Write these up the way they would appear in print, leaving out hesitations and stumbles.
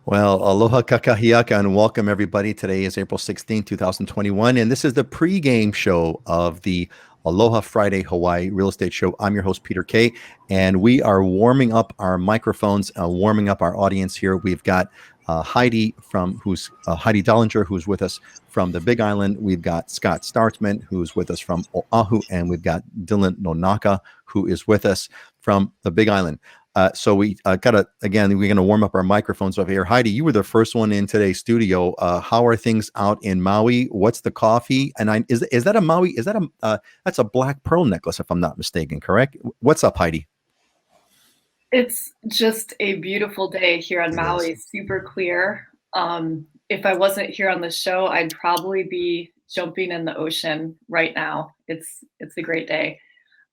Well, aloha kakahiaka and welcome everybody. Today is April 16th, 2021, and this is the pregame show of the Aloha Friday Hawaii Real Estate Show. I'm your host, Peter Kay, and we are warming up our microphones, warming up our audience here. We've got Heidi Heidi Dollinger, who's with us from the Big Island. We've got Scott Startsman, who's with us from Oahu, and we've got Dylan Nonaka, who is with us from the Big Island. So we we're going to warm up our microphones over here. Heidi, you were the first one in today's studio. How are things out in Maui? What's the coffee? And is that a Maui? Is that that's a black pearl necklace, if I'm not mistaken, correct? What's up, Heidi? It's just a beautiful day here on Maui, super clear. If I wasn't here on the show, I'd probably be jumping in the ocean right now. It's a great day.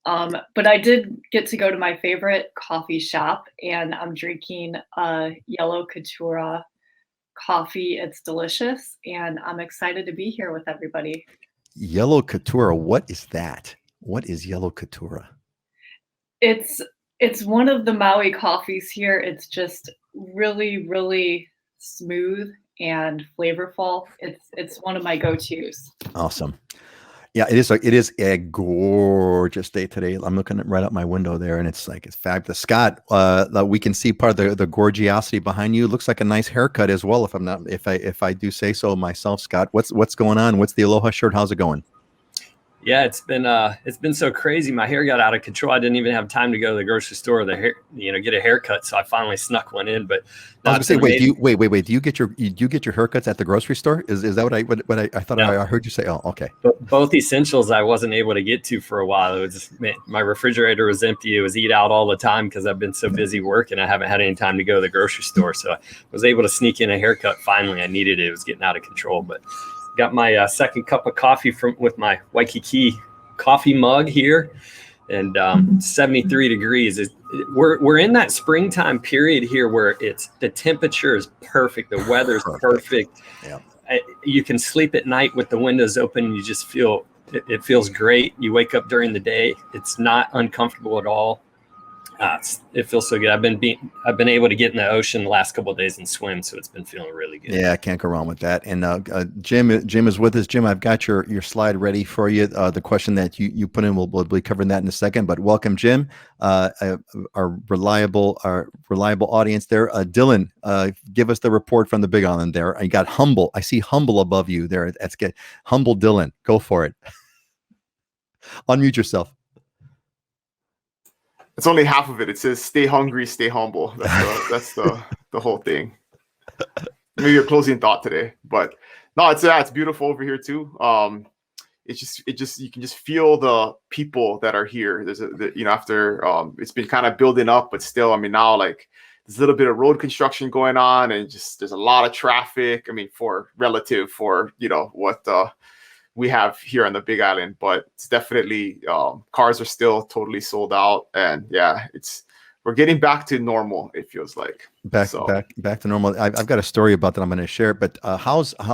But I did get to go to my favorite coffee shop, and I'm drinking Yellow Katura coffee. It's delicious, and I'm excited to be here with everybody. Yellow Katura, what is that? What is Yellow Katura? It's one of the Maui coffees here. It's just really, really smooth and flavorful. It's one of my go-tos. Awesome. Yeah, it is a gorgeous day today. I'm looking right out my window there, and it's fabulous. Scott, we can see part of the gorgeosity behind you. It looks like a nice haircut as well, if I do say so myself. Scott, what's going on? What's the Aloha shirt? How's it going? Yeah, it's been so crazy. My hair got out of control. I didn't even have time to go to the grocery store get a haircut. So I finally snuck one in. But I was gonna say, wait. Do you get your haircuts at the grocery store? Is that what I thought? No. I heard you say? Oh, okay. But both essentials I wasn't able to get to for a while. It was my refrigerator was empty. It was eat out all the time because I've been so busy working. I haven't had any time to go to the grocery store. So I was able to sneak in a haircut. Finally, I needed it. It was getting out of control, but. Got my second cup of coffee with my Waikiki coffee mug here, and 73 degrees. We're in that springtime period here where the temperature is perfect, the weather's perfect. Yeah. You can sleep at night with the windows open. And you just feel it feels great. You wake up during the day. It's not uncomfortable at all. It feels so good. I've been able to get in the ocean the last couple of days and swim, so it's been feeling really good. Yeah, I can't go wrong with that. And Jim is with us. Jim, I've got your slide ready for you. The question that you put in, we'll be covering that in a second. But welcome, Jim, our reliable audience there. Dylan, give us the report from the Big Island there. I got Humble. I see Humble above you there. That's good. Humble Dylan, go for it. Unmute yourself. It's only half of it. It says "Stay hungry, stay humble." That's the whole thing. Maybe a closing thought today, but no, it's beautiful over here too. It's just you can just feel the people that are here. There's after it's been kind of building up, but still, now there's a little bit of road construction going on, and just there's a lot of traffic. For what we have here on the Big Island, but it's definitely cars are still totally sold out, and yeah, we're getting back to normal. It feels like back to normal. I've got a story about that I'm going to share. But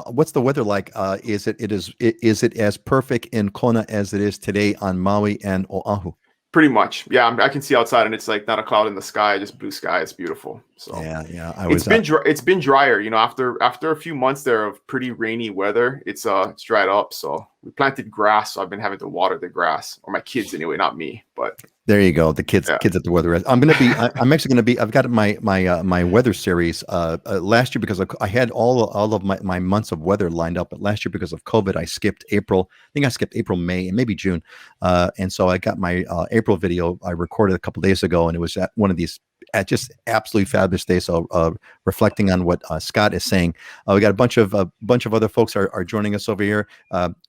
what's the weather like? Is it as perfect in Kona as it is today on Maui and Oahu? Pretty much, yeah. I can see outside, and it's not a cloud in the sky, just blue sky. It's beautiful. So yeah. It's been drier. After a few months there of pretty rainy weather, it's dried up. So we planted grass. So I've been having to water the grass, or my kids anyway, not me. But there you go. The kids at the weather. I'm actually gonna be. I've got my weather series. Last year, because I had all of my months of weather lined up, but last year because of COVID, I skipped April. I think I skipped April, May, and maybe June. And so I got my April video I recorded a couple days ago, and it was at one of these just absolutely fabulous days. So reflecting on what Scott is saying, we got a bunch of other folks are joining us over here.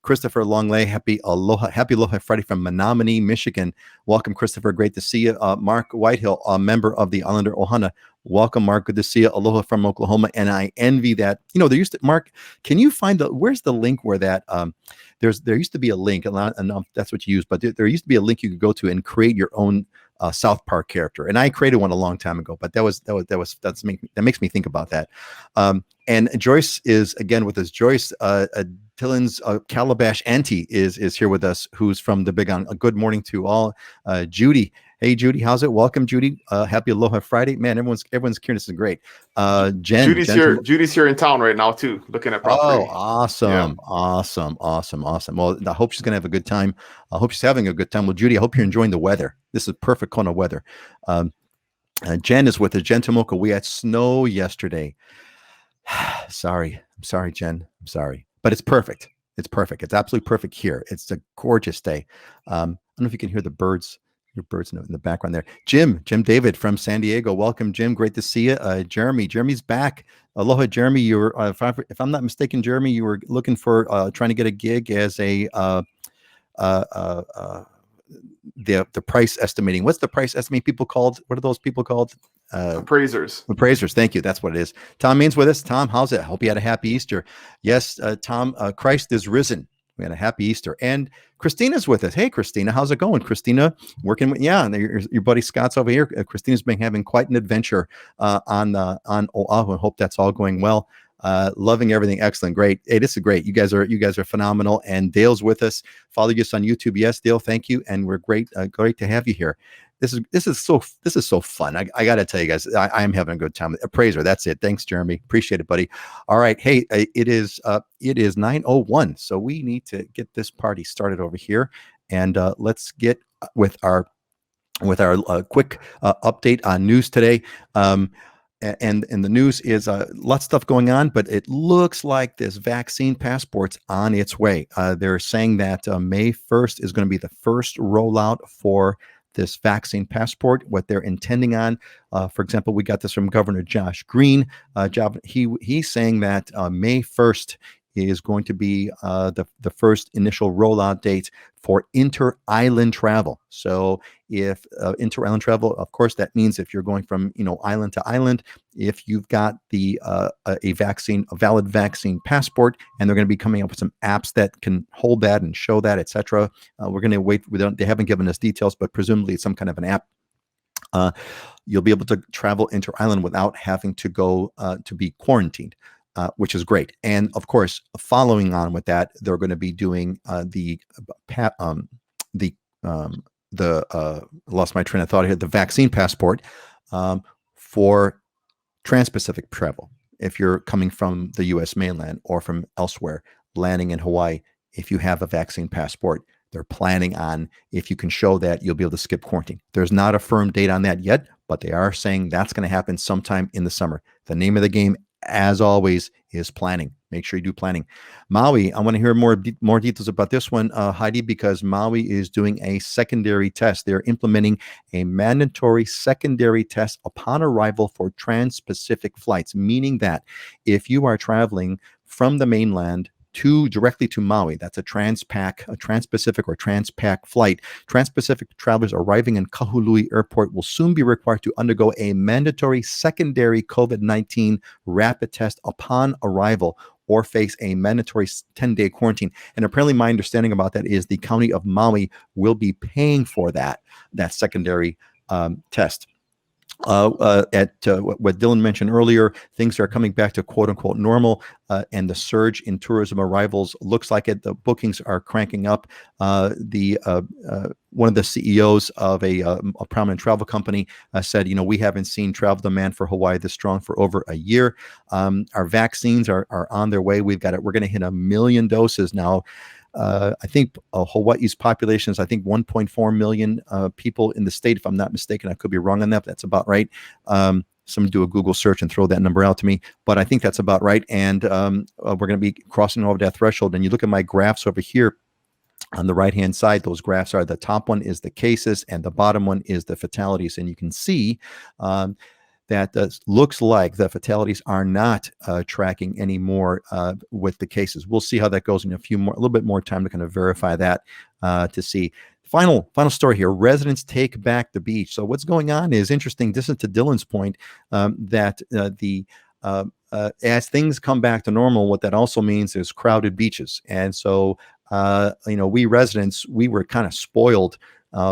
Christopher Longley, happy Aloha Friday from Menominee, Michigan. Welcome, Christopher. Great to see you. Mark Whitehill, a member of the Islander Ohana. Welcome, Mark. Good to see you. Aloha from Oklahoma. And I envy that. There used to, Mark, can you find where's the link where that there used to be a link, and that's what you use, but there used to be a link you could go to and create your own South Park character, and I created one a long time ago. But that makes me think about that. And Joyce is again with us. Joyce, Dylan's Calabash auntie is here with us, who's from the Big Island. Good morning to all. Judy Hey, Judy, how's it? Welcome, Judy. Happy Aloha Friday, man. Everyone's here. This is great. Jen, Judy's here in town right now too, looking at property. Oh, awesome, awesome. Well, I hope she's gonna have a good time. I hope she's having a good time. Well, Judy, I hope you're enjoying the weather. This is perfect Kona weather. Jen is with us. Jen Tomoka. We had snow yesterday. I'm sorry, Jen. I'm sorry, but it's perfect. It's perfect. It's absolutely perfect here. It's a gorgeous day. I don't know if you can hear the birds. Your birds in the background there. Jim David from San Diego. Welcome, Jim. Great to see you. Jeremy's back. Aloha, Jeremy. You were, if I'm not mistaken, Jeremy, you were looking for trying to get a gig as a the price estimating. What's the price estimating people called? What are those people called? Appraisers. Thank you. That's what it is. Tom Means with us. Tom, how's it? Hope you had a happy Easter. Yes, Tom, Christ is risen. We had a happy Easter. And Christina's with us. Hey, Christina, how's it going? Christina, working with, and your buddy Scott's over here. Christina's been having quite an adventure on Oahu. I hope that's all going well. Loving everything. Excellent. Great. Hey, this is great. You guys are phenomenal. And Dale's with us. Follow us on YouTube. Yes, Dale, thank you. And we're great to have you here. This is so fun. I got to tell you guys, I am having a good time. Appraiser. That's it. Thanks, Jeremy. Appreciate it, buddy. All right. Hey, it is 9:01. So we need to get this party started over here, and let's get with our quick update on news today. And the news is lots of stuff going on, but it looks like this vaccine passport's on its way. They're saying that May 1st is going to be the first rollout for this vaccine passport. What they're intending on, for example, we got this from Governor Josh Green. He's saying that May 1st is going to be the first initial rollout date for inter-island travel. So if inter-island travel, of course, that means if you're going from island to island, if you've got a valid vaccine passport, and they're going to be coming up with some apps that can hold that and show that, etc. We're going to wait. They haven't given us details, but presumably it's some kind of an app. You'll be able to travel inter-island without having to go to be quarantined. Which is great. And of course, following on with that, they're going to be doing lost my train of thought here, the vaccine passport for trans-Pacific travel. If you're coming from the U.S. mainland or from elsewhere, landing in Hawaii, if you have a vaccine passport, they're planning on, if you can show that, you'll be able to skip quarantine. There's not a firm date on that yet, but they are saying that's going to happen sometime in the summer. The name of the game, as always, is planning. Make sure you do planning. Maui, I want to hear more details about this one, Heidi, because Maui is doing a secondary test. They're implementing a mandatory secondary test upon arrival for trans-Pacific flights, meaning that if you are traveling from the mainland directly to Maui, that's a trans-Pacific or trans-Pac flight. Trans-Pacific travelers arriving in Kahului Airport will soon be required to undergo a mandatory secondary COVID-19 rapid test upon arrival, or face a mandatory 10-day quarantine. And apparently my understanding about that is the county of Maui will be paying for that secondary test. What Dylan mentioned earlier, things are coming back to quote unquote normal, and the surge in tourism arrivals looks like it. The bookings are cranking up. One of the CEOs of a prominent travel company said, we haven't seen travel demand for Hawaii this strong for over a year. Our vaccines are on their way. We're going to hit 1 million doses now. I think Hawaii's population is, 1.4 million people in the state, if I'm not mistaken. I could be wrong on that, but that's about right. Someone do a Google search and throw that number out to me, but I think that's about right. And we're going to be crossing over that threshold. And you look at my graphs over here on the right-hand side, those graphs are, the top one is the cases and the bottom one is the fatalities. And you can see that looks like the fatalities are not tracking anymore with the cases. We'll see how that goes in a little bit more time to kind of verify that to see. Final story here. Residents take back the beach. So what's going on is interesting. This is to Dylan's point that as things come back to normal, what that also means is crowded beaches. And so we residents, we were kind of spoiled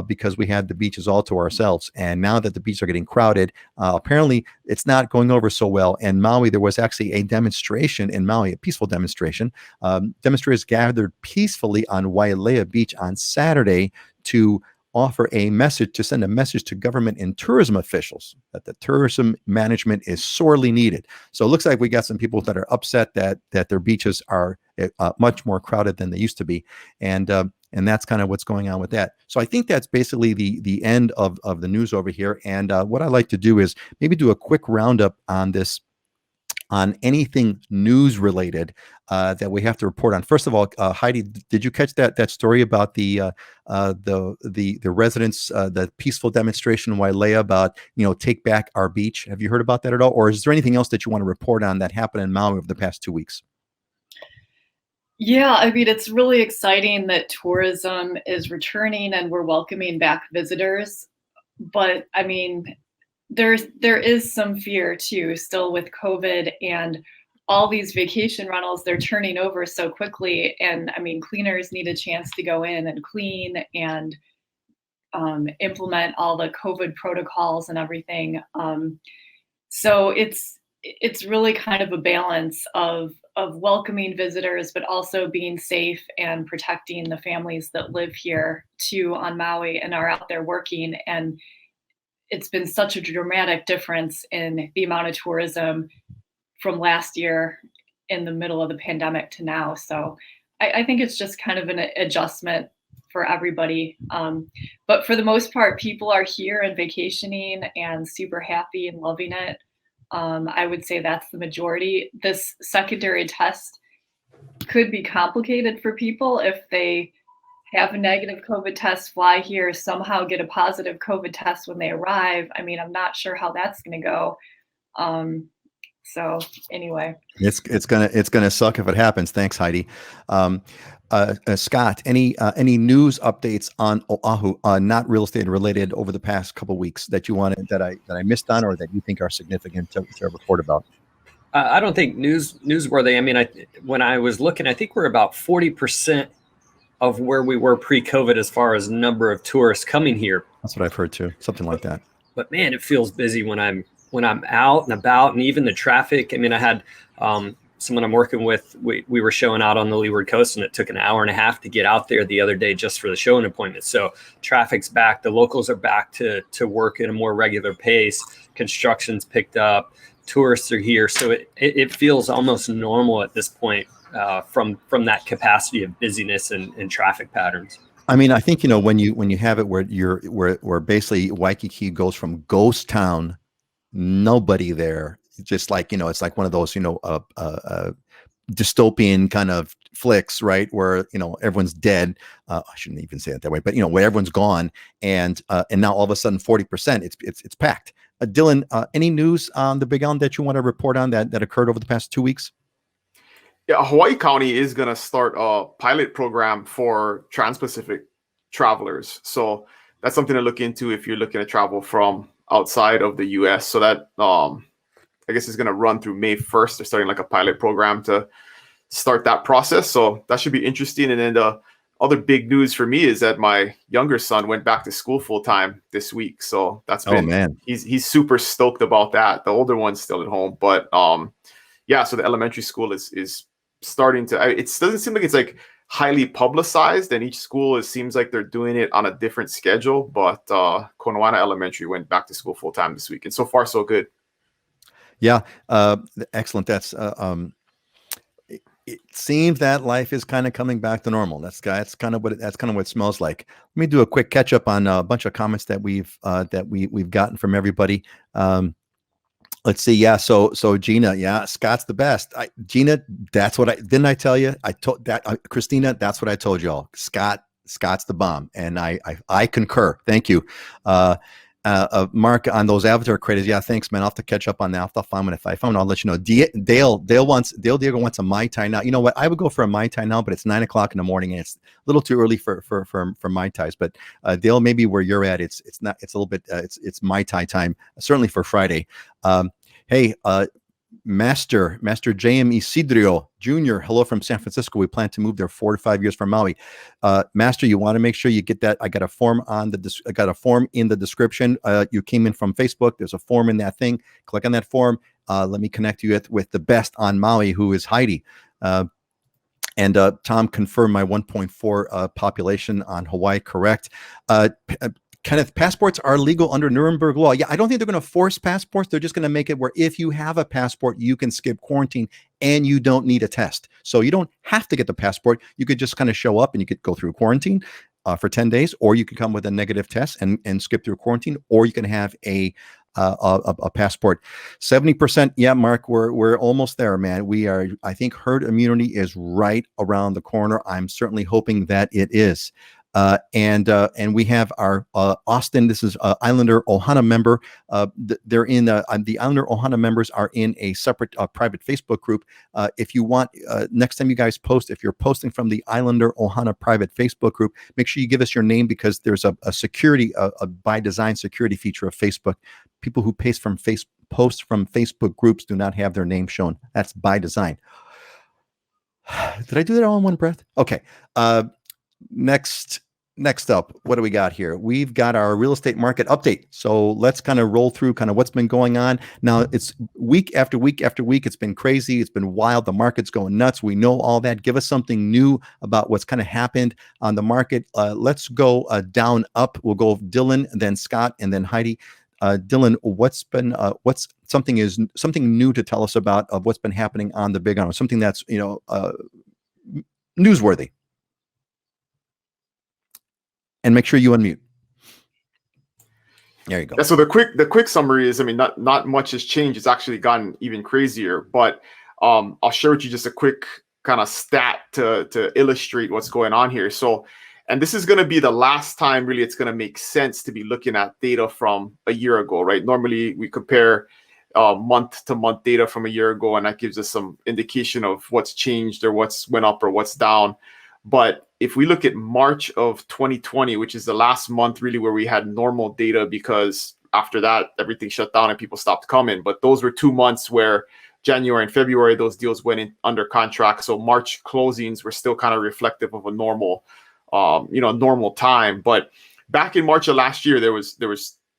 because we had the beaches all to ourselves. And now that the beaches are getting crowded, apparently it's not going over so well. And Maui, there was actually a demonstration in Maui, a peaceful demonstration. Demonstrators gathered peacefully on Wailea Beach on Saturday to send a message to government and tourism officials that the tourism management is sorely needed. So it looks like we got some people that are upset that their beaches are much more crowded than they used to be, and that's kind of what's going on with that. So I think that's basically the end of the news over here. And what I like to do is maybe do a quick roundup on this, on anything news related that we have to report on. First of all, Heidi, did you catch that story about the residents, the peaceful demonstration in Wailea about, take back our beach? Have you heard about that at all? Or is there anything else that you want to report on that happened in Maui over the past 2 weeks? Yeah, I mean, it's really exciting that tourism is returning and we're welcoming back visitors. But I mean, there is some fear too, still with COVID and all these vacation rentals, they're turning over so quickly. And I mean, cleaners need a chance to go in and clean and implement all the COVID protocols and everything. So it's really kind of a balance of welcoming visitors, but also being safe and protecting the families that live here too on Maui and are out there working. And it's been such a dramatic difference in the amount of tourism from last year in the middle of the pandemic to now. So I think it's just kind of an adjustment for everybody. But for the most part, people are here and vacationing and super happy and loving it. I would say that's the majority. This secondary test could be complicated for people if they have a negative COVID test, fly here, somehow get a positive COVID test when they arrive. I mean, I'm not sure how that's going to go. So anyway, it's gonna suck if it happens. Thanks, Heidi. Scott, any news updates on Oahu, not real estate related, over the past couple of weeks that you wanted that I missed on, or that you think are significant to report about? I don't think newsworthy. I mean, when I was looking, I think we're about 40% of where we were pre-COVID as far as number of tourists coming here. That's what I've heard too, something like that. But man, it feels busy when I'm out and about, and even the traffic. I mean, I had someone I'm working with. We were showing out on the Leeward Coast, and it took an hour and a half to get out there the other day just for the showing appointment. So traffic's back. The locals are back to work at a more regular pace. Construction's picked up. Tourists are here, so it feels almost normal at this point. From that capacity of busyness and traffic patterns. I mean, I think, when you have it where basically Waikiki goes from ghost town, nobody there, just like, it's like one of those, dystopian kind of flicks, right? Where, everyone's dead. I shouldn't even say it that way, but where everyone's gone, and now all of a sudden 40%, it's packed. Dylan, any news on the Big Island that you want to report on that occurred over the past 2 weeks? Yeah, Hawaii County is going to start a pilot program for Trans-Pacific travelers. So that's something to look into if you're looking to travel from outside of the U.S. So that, I guess, is going to run through May 1st. They're starting like a pilot program to start that process. So that should be interesting. And then the other big news for me is that my younger son went back to school full time this week. So that's been, man, he's super stoked about that. The older one's still at home, but yeah. So the elementary school is starting to. It doesn't seem like it's like highly publicized, and each school seems like they're doing it on a different schedule. But Konoana Elementary went back to school full time this week, and so far so good. Yeah, excellent. That's it seems that life is kind of coming back to normal. That's kind of what it smells like. Let me do a quick catch up on a bunch of comments that we've gotten from everybody. Let's see. Yeah. So Gina, yeah, Scott's the best. Gina, that's what didn't I tell you? I told that Christina, that's what I told y'all. Scott's the bomb. And I concur. Thank you. Mark, on those avatar creators. Yeah, thanks, man. I'll have to catch up on that. I'll find one. If I find one, I'll let you know. Dale Diego wants a Mai Tai now. You know what? I would go for a Mai Tai now, but it's 9 o'clock in the morning and it's a little too early for Mai Tais. But Dale, maybe where you're at, it's not. It's a little bit. It's Mai Tai time. Certainly for Friday. Hey, Master J.M. Isidrio Jr., hello from San Francisco. We plan to move there 4 to 5 years from Maui. Master, you want to make sure you get that. I got a form in the description. You came in from Facebook. There's a form in that thing. Click on that form. Let me connect you with the best on Maui, who is Heidi. And Tom confirmed my 1.4 population on Hawaii, correct. Kenneth, passports are legal under Nuremberg law. Yeah, I don't think they're going to force passports. They're just going to make it where if you have a passport, you can skip quarantine and you don't need a test. So you don't have to get the passport. You could just kind of show up and you could go through quarantine for 10 days, or you could come with a negative test and skip through quarantine, or you can have a passport. 70%. Yeah, Mark, we're almost there, man. We are, I think herd immunity is right around the corner. I'm certainly hoping that it is. And we have our Austin. This is Islander Ohana member. They're in the Islander Ohana members are in a separate private Facebook group. If you want, next time you guys post, if you're posting from the Islander Ohana private Facebook group, make sure you give us your name, because there's a security, a by design security feature of Facebook. People who post from Facebook groups do not have their name shown. That's by design. Did I do that all in one breath? Okay. Next up, what do we got here? We've got our real estate market update. So let's kind of roll through kind of what's been going on. Now, it's week after week after week. It's been crazy. It's been wild. The market's going nuts. We know all that. Give us something new about what's kind of happened on the market. Let's go down up. We'll go Dylan, and then Scott, and then Heidi. Dylan, what's something new to tell us about of what's been happening on the Big Island? Something that's newsworthy. And make sure you unmute. There you go. Yeah, so the quick summary is, I mean, not much has changed. It's actually gotten even crazier. But I'll share with you just a quick kind of stat to illustrate what's going on here. So, and this is going to be the last time really it's going to make sense to be looking at data from a year ago, right? Normally we compare month-to-month data from a year ago, and that gives us some indication of what's changed or what's went up or what's down. But if we look at March of 2020, which is the last month really where we had normal data, because after that, everything shut down and people stopped coming. But those were 2 months where January and February, those deals went in under contract. So March closings were still kind of reflective of a normal, normal time. But back in March of last year, there was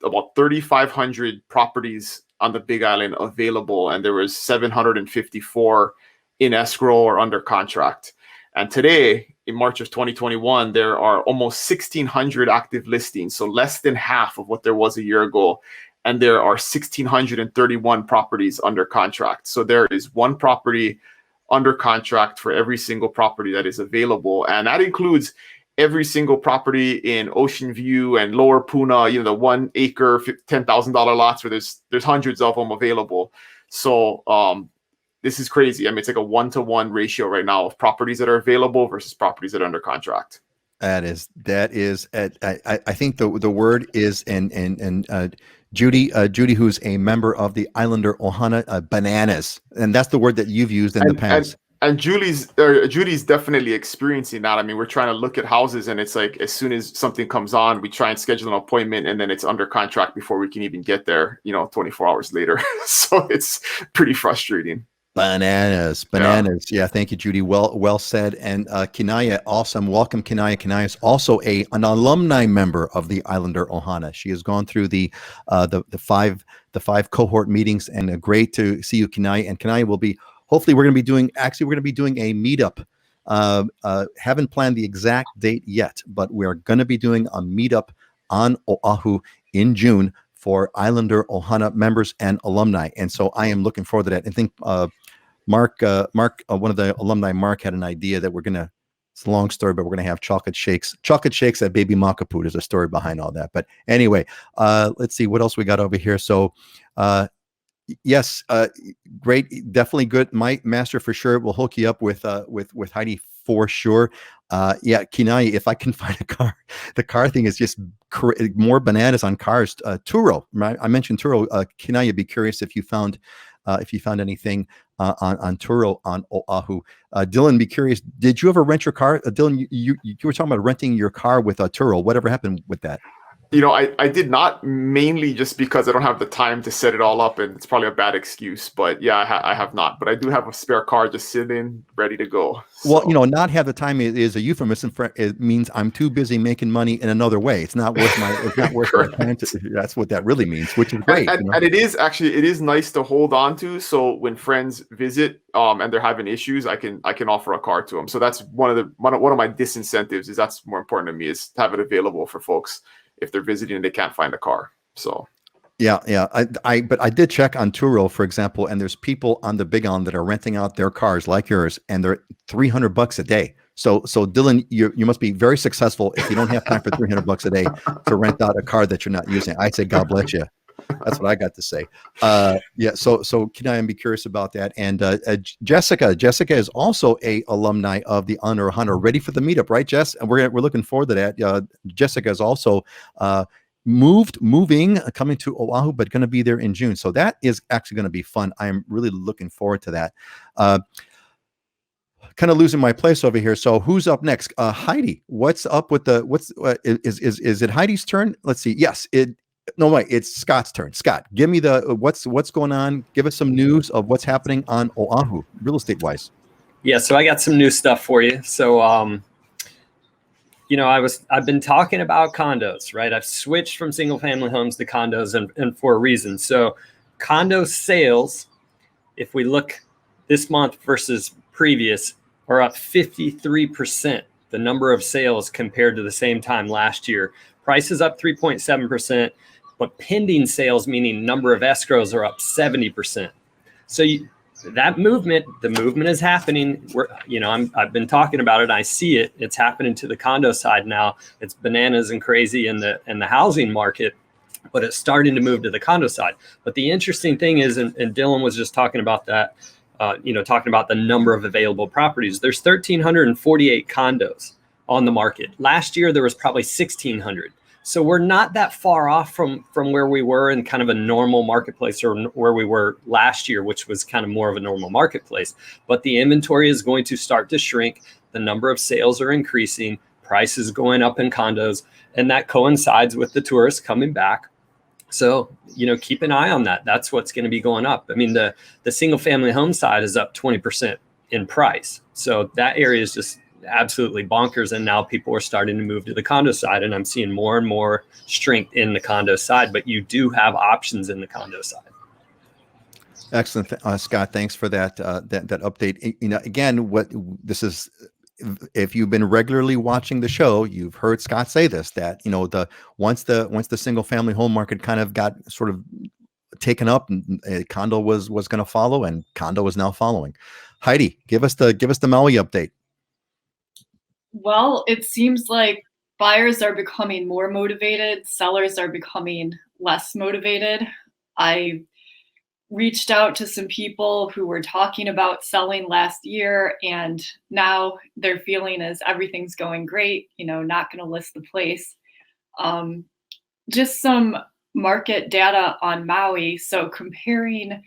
about 3,500 properties on the Big Island available, and there was 754 in escrow or under contract. And today, in March of 2021, there are almost 1,600 active listings, so less than half of what there was a year ago. And there are 1,631 properties under contract. So there is one property under contract for every single property that is available. And that includes every single property in Ocean View and Lower Puna, the 1 acre, $10,000 lots where there's hundreds of them available. So this is crazy. I mean, it's like a 1-to-1 ratio right now of properties that are available versus properties that are under contract. That is. I think the word is, and Judy, who's a member of the Islander Ohana, bananas, and that's the word that you've used in the past. And Judy's definitely experiencing that. I mean, we're trying to look at houses, and it's like as soon as something comes on, we try and schedule an appointment, and then it's under contract before we can even get there. 24 hours later. So it's pretty frustrating. Bananas. Yeah, thank you, Judy. Well said. And Kinaya, awesome. Welcome, Kinaya. Kinaya is also an alumni member of the Islander Ohana. She has gone through the five cohort meetings, and great to see you, Kinaya. And Kinaya will be, hopefully we're going to be doing a meetup. Haven't planned the exact date yet, but we're going to be doing a meetup on Oahu in June for Islander Ohana members and alumni. And so I am looking forward to that. I think Mark, one of the alumni, Mark, had an idea that it's a long story, but we're going to have chocolate shakes at Baby Makapu. There's a story behind all that. But anyway, let's see what else we got over here. So yes, great. Definitely good. My master for sure. We'll hook you up with Heidi for sure. Yeah, Kinai, if I can find a car, the car thing is just more bananas on cars. Turo, right? I mentioned Turo. Kinai, you'd be curious if you found anything on Turo on Oahu. Dylan, be curious. Did you ever rent your car? Dylan, you were talking about renting your car with Turo. Whatever happened with that? I did not, mainly just because I don't have the time to set it all up, and it's probably a bad excuse. But yeah, I have not. But I do have a spare car just sitting ready to go. Well, not have the time is a euphemism for it means I'm too busy making money in another way. It's not worth my time to. That's what that really means, which is great. And it is nice to hold on to. So when friends visit and they're having issues, I can offer a car to them. So that's one of my disincentives. Is that's more important to me, is to have it available for folks if they're visiting and they can't find a car. So yeah. But I did check on Turo, for example, and there's people on the Big Island that are renting out their cars like yours, and they're $300 a day. So Dylan, you must be very successful if you don't have time for $300 a day to rent out a car that you're not using. I say God bless you. That's what I got to say. Yeah. So can I be curious about that? And Jessica is also a alumni of the Honor Hunter. Ready for the meetup, right, Jess? And we're looking forward to that. Jessica is also coming to Oahu, but going to be there in June. So that is actually going to be fun. I am really looking forward to that. Kind of losing my place over here. So who's up next? Heidi. What's up with is it Heidi's turn? Let's see. Yes. No, wait, it's Scott's turn. Scott, give me what's going on. Give us some news of what's happening on Oahu, real estate wise. Yeah, so I got some new stuff for you. So, I've been talking about condos, right? I've switched from single family homes to condos, and for a reason. So, condo sales, if we look this month versus previous, are up 53%. The number of sales compared to the same time last year. Price is up 3.7%. But pending sales, meaning number of escrows, are up 70%. So the movement is happening. I've been talking about it. I see it. It's happening to the condo side now. It's bananas and crazy in the housing market, but it's starting to move to the condo side. But the interesting thing is, and Dylan was just talking about that, talking about the number of available properties. There's 1,348 condos on the market. Last year, there was probably 1,600. So we're not that far off from where we were in kind of a normal marketplace, or where we were last year, which was kind of more of a normal marketplace. But the inventory is going to start to shrink. The number of sales are increasing. Prices going up in condos. And that coincides with the tourists coming back. So, keep an eye on that. That's what's going to be going up. I mean, the single family home side is up 20% in price. So that area is just absolutely bonkers, and now people are starting to move to the condo side, and I'm seeing more and more strength in the condo side, but you do have options in the condo side. Excellent. Scott, thanks for that update. Again, what this is, if you've been regularly watching the show, you've heard Scott say this, that once the single family home market kind of got sort of taken up, and condo was going to follow, and condo is now following. Heidi, give us the Maui update. Well, it seems like buyers are becoming more motivated. Sellers are becoming less motivated. I reached out to some people who were talking about selling last year, and now their feeling is everything's going great, not going to list the place. Just some market data on Maui. So comparing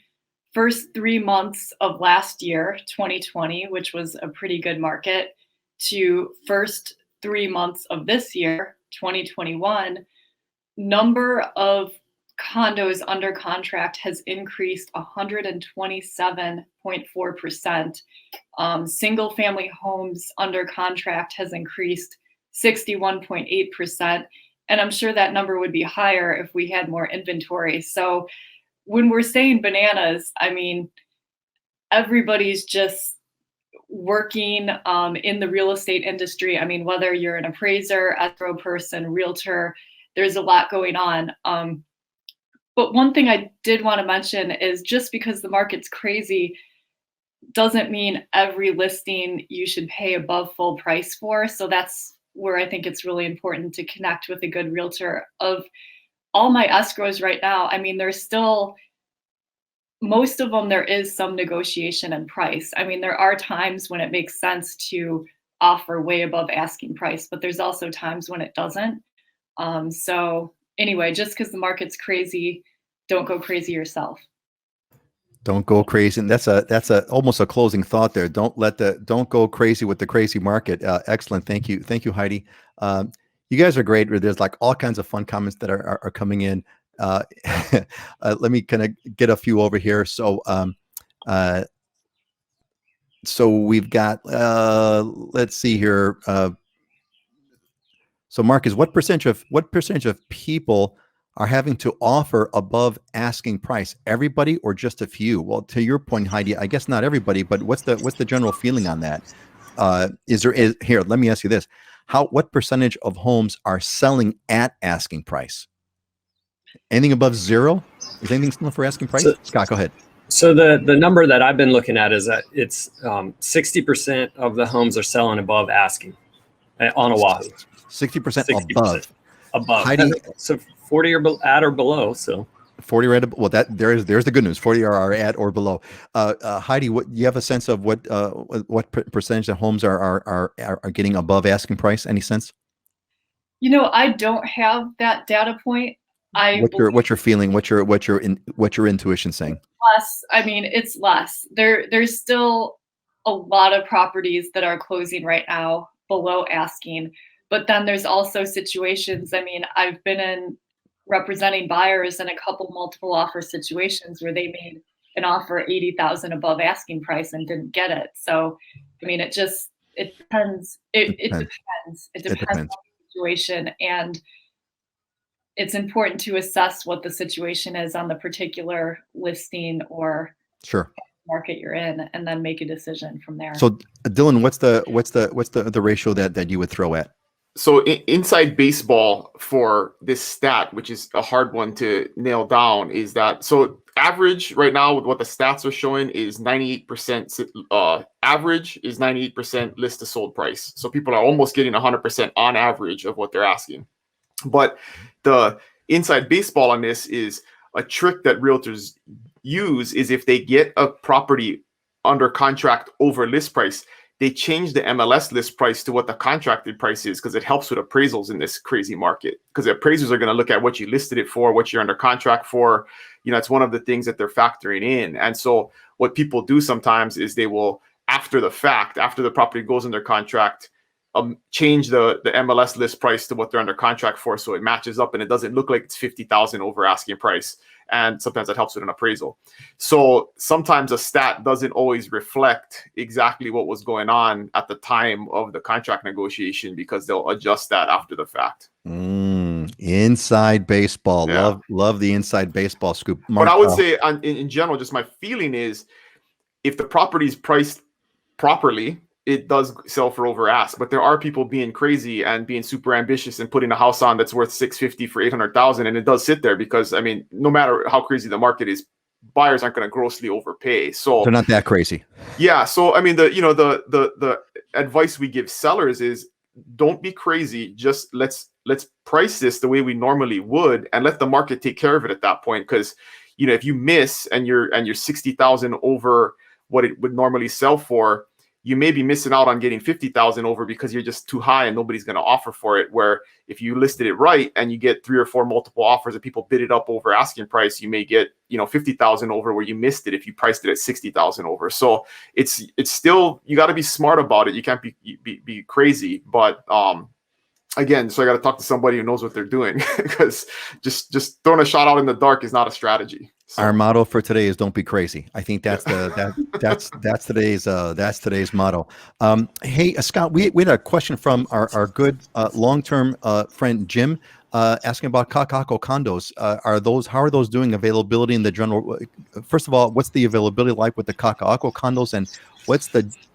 first 3 months of last year, 2020, which was a pretty good market, to first 3 months of this year, 2021, number of condos under contract has increased 127.4%. Single family homes under contract has increased 61.8%. And I'm sure that number would be higher if we had more inventory. So when we're saying bananas, I mean, everybody's just working in the real estate industry. I mean, whether you're an appraiser, escrow person, realtor, there's a lot going on. But one thing I did want to mention is, just because the market's crazy doesn't mean every listing you should pay above full price for. So that's where I think it's really important to connect with a good realtor. Of all my escrows right now, I mean, there's still, most of them, there is some negotiation in price. I mean, there are times when it makes sense to offer way above asking price, but there's also times when it doesn't. So anyway, just because the market's crazy, don't go crazy yourself. Don't go crazy. And that's almost a closing thought there. Don't go crazy with the crazy market. Excellent. Thank you, Heidi. You guys are great. There's like all kinds of fun comments that are coming in. Let me kind of get a few over here. So we've got let's see here. So Marcus, what percentage of people are having to offer above asking price? Everybody or just a few? Well, to your point, Heidi, I guess not everybody, but what's the general feeling on that? Here, let me ask you this. What percentage of homes are selling at asking price? Anything above zero? Is anything still for asking price? Scott, go ahead. So the number that I've been looking at is that it's 60% of the homes are selling above asking on Oahu. 60% above. Heidi, so 40 or at or below. So 40 or at, well, there's the good news. 40 are at or below. Heidi, you have a sense of what percentage of homes are getting above asking price? Any sense? I don't have that data point. What's your feeling? What's your intuition saying? Less. I mean, it's less. There's still a lot of properties that are closing right now below asking, but then there's also situations. I mean, I've been in representing buyers in a couple multiple offer situations where they made an offer 80,000 above asking price and didn't get it. So, I mean, it depends. It depends on the situation, and it's important to assess what the situation is on the particular listing or market you're in, and then make a decision from there. So, Dylan, what's the ratio that you would throw at? So inside baseball for this stat, which is a hard one to nail down, is that so average right now with what the stats are showing is 98%. Average is 98% list to sold price. So people are almost getting 100% on average of what they're asking. But the inside baseball on this is a trick that realtors use is if they get a property under contract over list price, they change the MLS list price to what the contracted price is because it helps with appraisals in this crazy market. Because the appraisers are going to look at what you listed it for, what you're under contract for. It's one of the things that they're factoring in. And so what people do sometimes is they will, after the fact, after the property goes under contract, change the MLS list price to what they're under contract for, so it matches up and it doesn't look like it's 50,000 over asking price. And sometimes that helps with an appraisal. So sometimes a stat doesn't always reflect exactly what was going on at the time of the contract negotiation because they'll adjust that after the fact. Inside baseball. Yeah. Love the inside baseball scoop. But I would say in general, just my feeling is if the property is priced properly, it does sell for over ask, but there are people being crazy and being super ambitious and putting a house on that's worth $650 for $800,000, and it does sit there because, I mean, no matter how crazy the market is, buyers aren't going to grossly overpay. So they're not that crazy. Yeah. So I mean, the advice we give sellers is don't be crazy. Just let's price this the way we normally would and let the market take care of it at that point. Because if you miss and you're 60,000 over what it would normally sell for, you may be missing out on getting 50,000 over because you're just too high and nobody's going to offer for it. Where if you listed it right and you get 3 or 4 multiple offers and people bid it up over asking price, you may get 50,000 over where you missed it if you priced it at 60,000 over. So it's still, you got to be smart about it. You can't be crazy, but again, so I got to talk to somebody who knows what they're doing because just throwing a shot out in the dark is not a strategy. So. Our motto for today is "Don't be crazy." I think that's that's today's motto. Hey, Scott, we had a question from our good long-term friend Jim asking about Kakaako condos. How are those doing? Availability in the general. First of all, what's the availability like with the Kakaako condos, and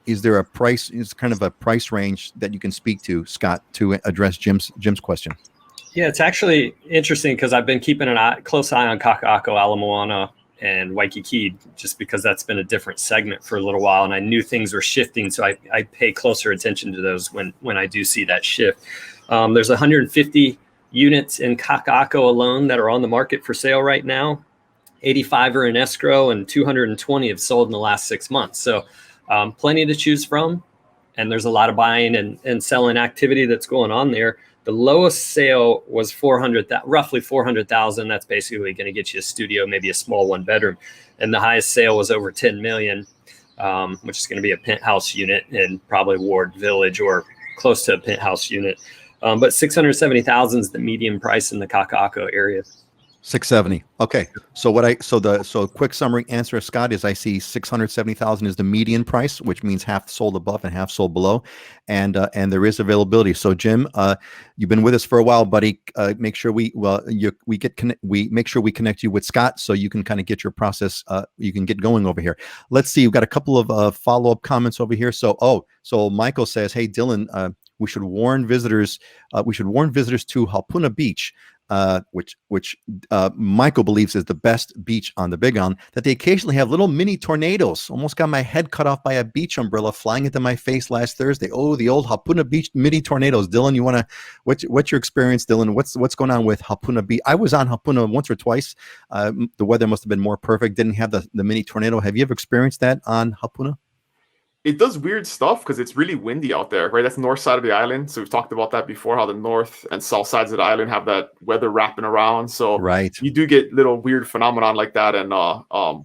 is there a price? Is kind of a price range that you can speak to, Scott, to address Jim's question? Yeah, it's actually interesting because I've been keeping a close eye on Kakaako, Ala Moana, and Waikiki just because that's been a different segment for a little while, and I knew things were shifting, so I pay closer attention to those when I do see that shift. There's 150 units in Kakaako alone that are on the market for sale right now. 85 are in escrow, and 220 have sold in the last 6 months. So plenty to choose from, and there's a lot of buying and selling activity that's going on there. The lowest sale was roughly 400,000. That's basically going to get you a studio, maybe a small 1-bedroom. And the highest sale was over 10 million, which is going to be a penthouse unit in probably Ward Village or close to a penthouse unit. But 670,000 is the median price in the Kakaako area. 670. Okay. So quick summary answer, Scott, is I see 670,000 is the median price, which means half sold above and half sold below, and there is availability. So Jim, you've been with us for a while, buddy. Make sure we make sure we connect you with Scott so you can kind of get your process. You can get going over here. Let's see. We've got a couple of follow-up comments over here. So Michael says, "Hey Dylan, we should warn visitors. We should warn visitors to Hapuna Beach." Which Michael believes is the best beach on the Big Island, that they occasionally have little mini tornadoes. Almost got my head cut off by a beach umbrella flying into my face last Thursday. Oh, the old Hapuna Beach mini tornadoes. Dylan, you want to, what's your experience, Dylan? What's going on with Hapuna Beach? I was on Hapuna once or twice. The weather must have been more perfect. Didn't have the mini tornado. Have you ever experienced that on Hapuna? It does weird stuff because it's really windy out there, right? That's the north side of the island. So we've talked about that before, how the north and south sides of the island have that weather wrapping around. So right, you do get little weird phenomenon like that, and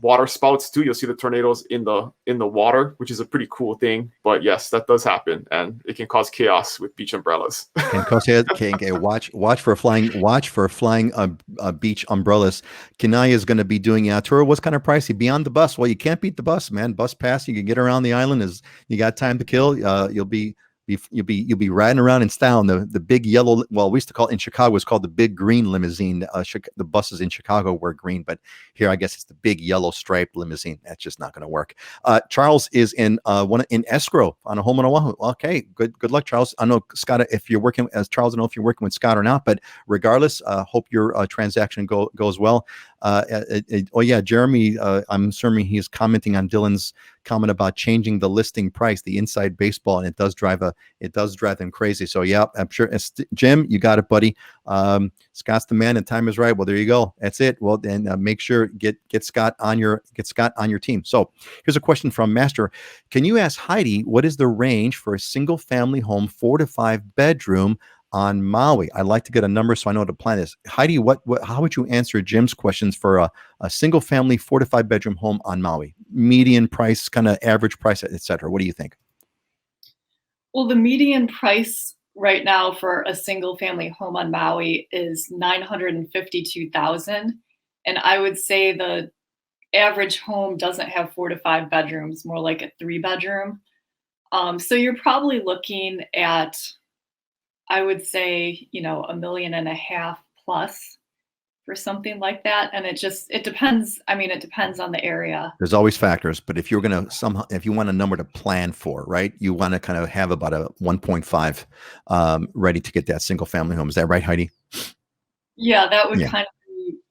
water spouts too. You'll see the tornadoes in the water, which is a pretty cool thing. But yes, that does happen, and it can cause chaos with beach umbrellas. Watch for flying beach umbrellas. Kenai is going to be doing a tour. What's kind of pricey? Beyond the bus. Well, you can't beat the bus, man. Bus pass. You can get around the island. You got time to kill. You'll be riding around in style. The big yellow, well, we used to call it in Chicago, it's called the big green limousine. The buses in Chicago were green, but here I guess it's the big yellow striped limousine. That's just not going to work. Charles is in escrow on a home in Oahu. Okay, good luck, Charles. I know Scott, if you're working as Charles, I don't know if you're working with Scott or not, but regardless, hope your transaction goes well. Jeremy, I'm assuming he's commenting on Dylan's comment about changing the listing price, the inside baseball, and it does drive them crazy. So yeah, I'm sure. Jim, you got it, buddy. Scott's the man, and time is right. Well, there you go. That's it. Well, then make sure get Scott on your team. So here's a question from Master. Can you ask Heidi what is the range for a single family home, 4 to 5 bedroom on Maui? I'd like to get a number so I know what to plan this. Heidi, how would you answer Jim's questions for a single family 4 to 5 bedroom home on Maui? Median price, kind of average price, etc. What do you think? Well, the median price right now for a single family home on Maui is $952,000. And I would say the average home doesn't have 4 to 5 bedrooms, more like a 3-bedroom. So you're probably looking at, I would say, $1.5 million plus for something like that. And it depends. I mean, it depends on the area. There's always factors, but if you're going to if you want a number to plan for, right, you want to kind of have about a 1.5 ready to get that single family home. Is that right, Heidi? Yeah, that would kind of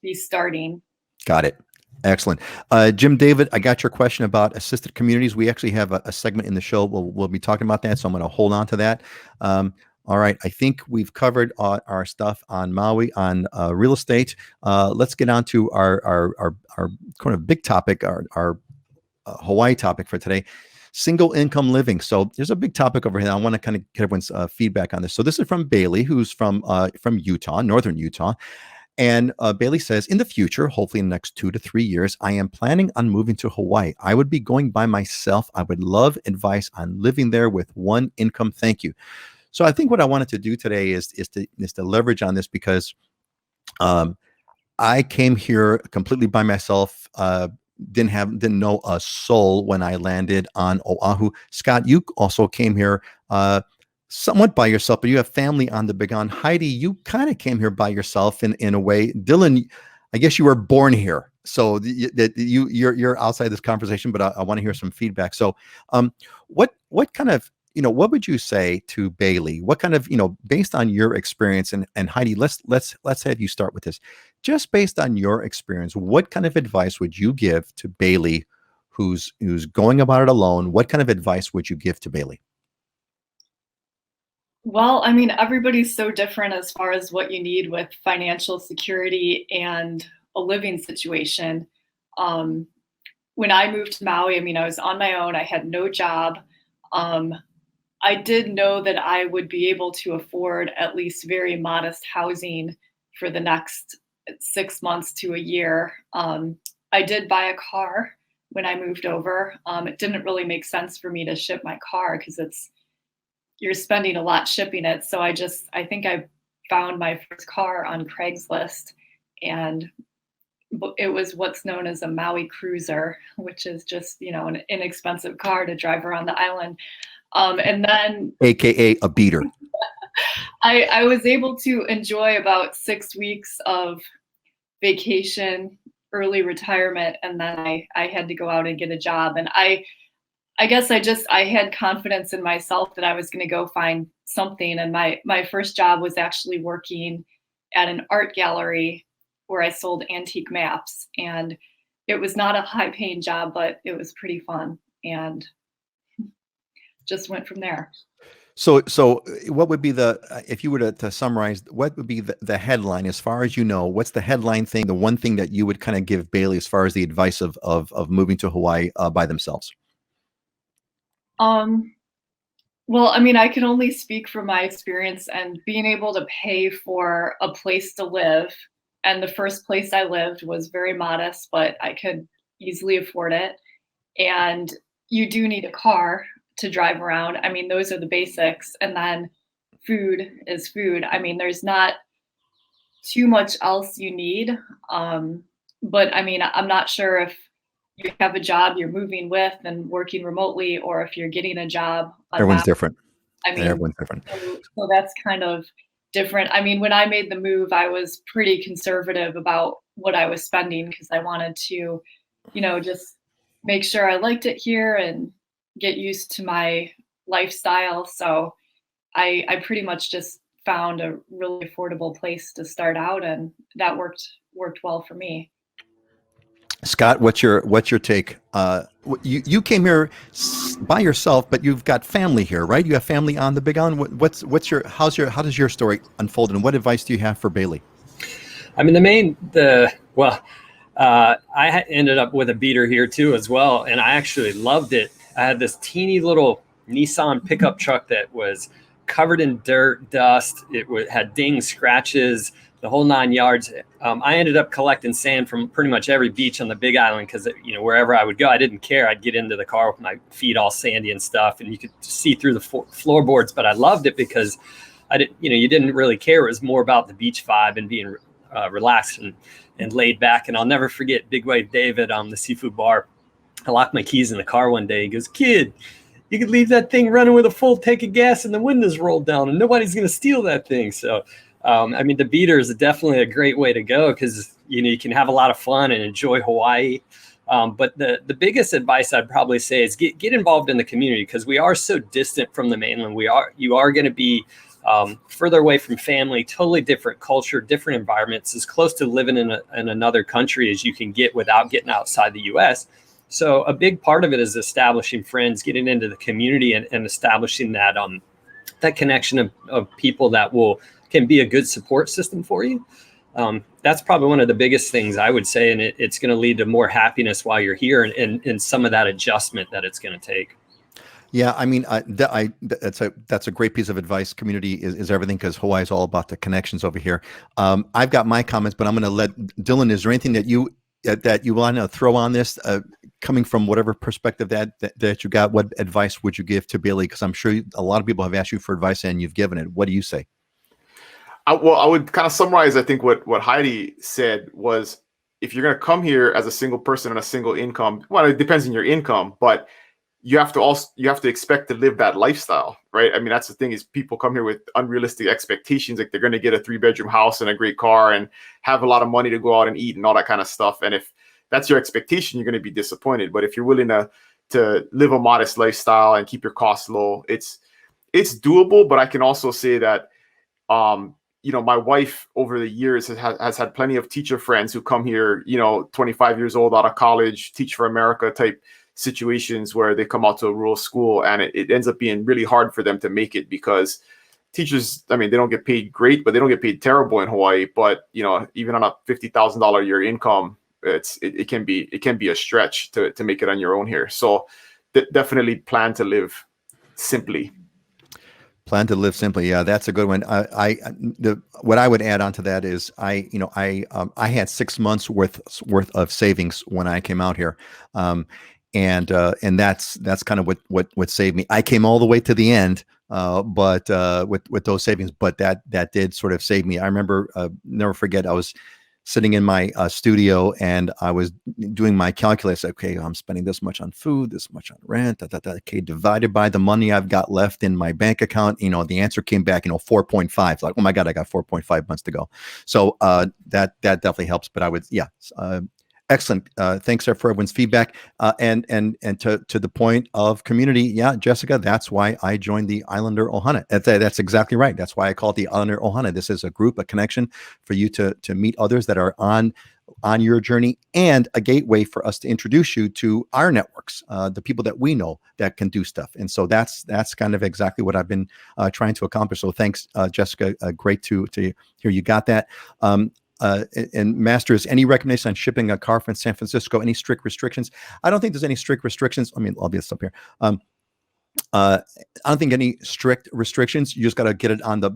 be starting. Got it. Excellent. Jim David, I got your question about assisted communities. We actually have a segment in the show. We'll be talking about that. So I'm going to hold on to that. All right. I think we've covered our stuff on Maui, on real estate. Let's get on to our kind of big topic, our Hawaii topic for today, single income living. So there's a big topic over here. I want to kind of get everyone's feedback on this. So this is from Bailey, who's from Utah, northern Utah. And Bailey says, in the future, hopefully in the next 2 to 3 years, I am planning on moving to Hawaii. I would be going by myself. I would love advice on living there with one income. Thank you. So I think what I wanted to do today is to leverage on this because I came here completely by myself. Didn't know a soul when I landed on Oahu. Scott, you also came here somewhat by yourself, but you have family on the Big Island. Heidi, you kind of came here by yourself in a way. Dylan, I guess you were born here, so you're outside this conversation, but I want to hear some feedback. So, what kind of what would you say to Bailey? What kind of, based on your experience, and Heidi, let's have you start with this. Just based on your experience, what kind of advice would you give to Bailey, who's going about it alone? What kind of advice would you give to Bailey? Well, I mean, everybody's so different as far as what you need with financial security and a living situation. When I moved to Maui, I mean, I was on my own. I had no job. I did know that I would be able to afford at least very modest housing for the next 6 months to a year. I did buy a car when I moved over. It didn't really make sense for me to ship my car because it's, you're spending a lot shipping it. So I think I found my first car on Craigslist, and it was what's known as a Maui cruiser, which is just, an inexpensive car to drive around the island. And then AKA a beater. I was able to enjoy about 6 weeks of vacation, early retirement, and then I had to go out and get a job. And I guess I had confidence in myself that I was going to go find something. And my first job was actually working at an art gallery where I sold antique maps. And it was not a high paying job, but it was pretty fun, and just went from there. So what would be if you were to summarize, what would be the headline, as far as you know? What's the headline thing, the one thing that you would kind of give Bailey as far as the advice of moving to Hawaii by themselves? Well, I mean, I can only speak from my experience, and being able to pay for a place to live. And the first place I lived was very modest, but I could easily afford it. And you do need a car to drive around. I mean, those are the basics. And then food is food. I mean, there's not too much else you need. But I mean, I'm not sure if you have a job you're moving with and working remotely, or if you're getting a job. Everyone's different. I mean, everyone's different. So that's kind of different. I mean, when I made the move, I was pretty conservative about what I was spending, because I wanted to, just make sure I liked it here and get used to my lifestyle. So I pretty much just found a really affordable place to start out, and that worked well for me. Scott, what's your take? You came here by yourself, but you've got family here, right? You have family on the Big Island. How does your story unfold, and what advice do you have for Bailey? I mean, I ended up with a beater here too as well, and I actually loved it. I had this teeny little Nissan pickup truck that was covered in dirt, dust. It had dings, scratches, the whole 9 yards. I ended up collecting sand from pretty much every beach on the Big Island, because wherever I would go, I didn't care. I'd get into the car with my feet all sandy and stuff, and you could see through the floorboards. But I loved it because you didn't really care. It was more about the beach vibe and being relaxed and laid back. And I'll never forget Big Wave David, the seafood bar. I locked my keys in the car one day. He goes, "Kid, you could leave that thing running with a full tank of gas and the windows rolled down, and nobody's going to steal that thing." So, I mean, the beater is definitely a great way to go, because, you can have a lot of fun and enjoy Hawaii. But the biggest advice I'd probably say is get involved in the community, because we are so distant from the mainland. You are going to be further away from family, totally different culture, different environments, as close to living in another country as you can get without getting outside the U.S. So a big part of it is establishing friends, getting into the community, and establishing that connection of people that can be a good support system for you. That's probably one of the biggest things I would say, and it's going to lead to more happiness while you're here, and some of that adjustment that it's going to take. Yeah, I mean, that's a great piece of advice. Community is everything, because Hawaii is all about the connections over here. I've got my comments, but I'm going to let Dylan. Is there anything that you want to throw on this, coming from whatever perspective that you got? What advice would you give to Bailey? Because I'm sure a lot of people have asked you for advice and you've given it. What do you say? I would kind of summarize, I think, what Heidi said was, if you're going to come here as a single person on a single income, well, it depends on your income, but you have to expect to live that lifestyle, right? I mean, that's the thing, is people come here with unrealistic expectations, like they're going to get a 3-bedroom house and a great car and have a lot of money to go out and eat and all that kind of stuff. And if that's your expectation, you're going to be disappointed. But if you're willing to live a modest lifestyle and keep your costs low, it's doable. But I can also say that, my wife over the years has had plenty of teacher friends who come here, 25 years old, out of college, Teach for America type situations, where they come out to a rural school, and it ends up being really hard for them to make it, because teachers, I mean, they don't get paid great, but they don't get paid terrible in Hawaii. But, even on a $50,000 a year income, it can be a stretch to make it on your own here. So definitely plan to live simply. Plan to live simply. Yeah, that's a good one. What I would add on to that is I had 6 months worth of savings when I came out here. And that's kind of what saved me. I came all the way to the end, but with those savings, but that did sort of save me. I remember, never forget, I was sitting in my studio and I was doing my calculus. Okay, I'm spending this much on food, this much on rent. Okay, divided by the money I've got left in my bank account. The answer came back, 4.5. Like, oh my God, I got 4.5 months to go. So that definitely helps. But I would, excellent. Thanks for everyone's feedback. And to the point of community, yeah, Jessica, that's why I joined the Islander Ohana. That's exactly right. That's why I call it the Islander Ohana. This is a group, a connection for you to meet others that are on your journey, and a gateway for us to introduce you to our networks, the people that we know that can do stuff. And so that's kind of exactly what I've been trying to accomplish. So thanks, Jessica. Great to hear you got that. And Masters, any recommendation on shipping a car from San Francisco? Any strict restrictions? I don't think there's any strict restrictions. I mean, I'll be up here. I don't think any strict restrictions. You just got to get it on the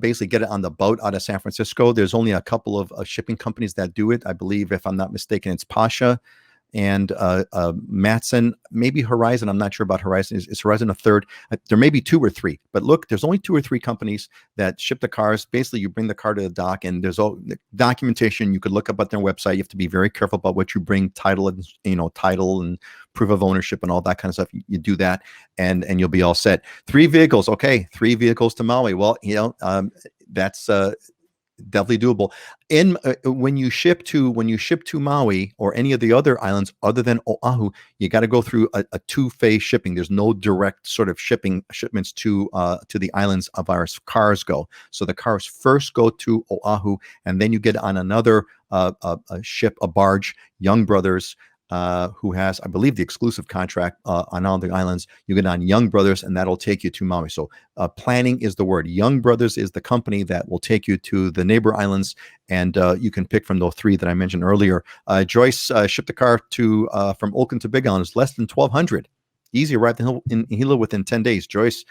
boat out of San Francisco. There's only a couple of shipping companies that do it. I believe, if I'm not mistaken, it's Pasha and Matson, maybe Horizon. I'm not sure about Horizon. Is Horizon a third? There may be 2 or 3, but look, there's only 2 or 3 companies that ship the cars. Basically, you bring the car to the dock, and there's all the documentation you could look up at their website. You have to be very careful about what you bring, title and proof of ownership and all that kind of stuff. You do that, and you'll be all set. 3 vehicles, okay, 3 vehicles to Maui. Well, that's definitely doable. When you ship to Maui or any of the other islands other than Oahu, you got to go through a 2-phase shipping. There's no direct sort of shipments to the islands of our cars go. So the cars first go to Oahu, and then you get on another ship, a barge, Young Brothers, who has, I believe, the exclusive contract on all the islands. You get on Young Brothers, and that'll take you to Maui. So planning is the word. Young Brothers is the company that will take you to the neighbor islands, and you can pick from those 3 that I mentioned earlier. Joyce shipped the car to from Oakland to Big Island. It's less than $1,200. Easy, right in Hilo within 10 days. Joyce,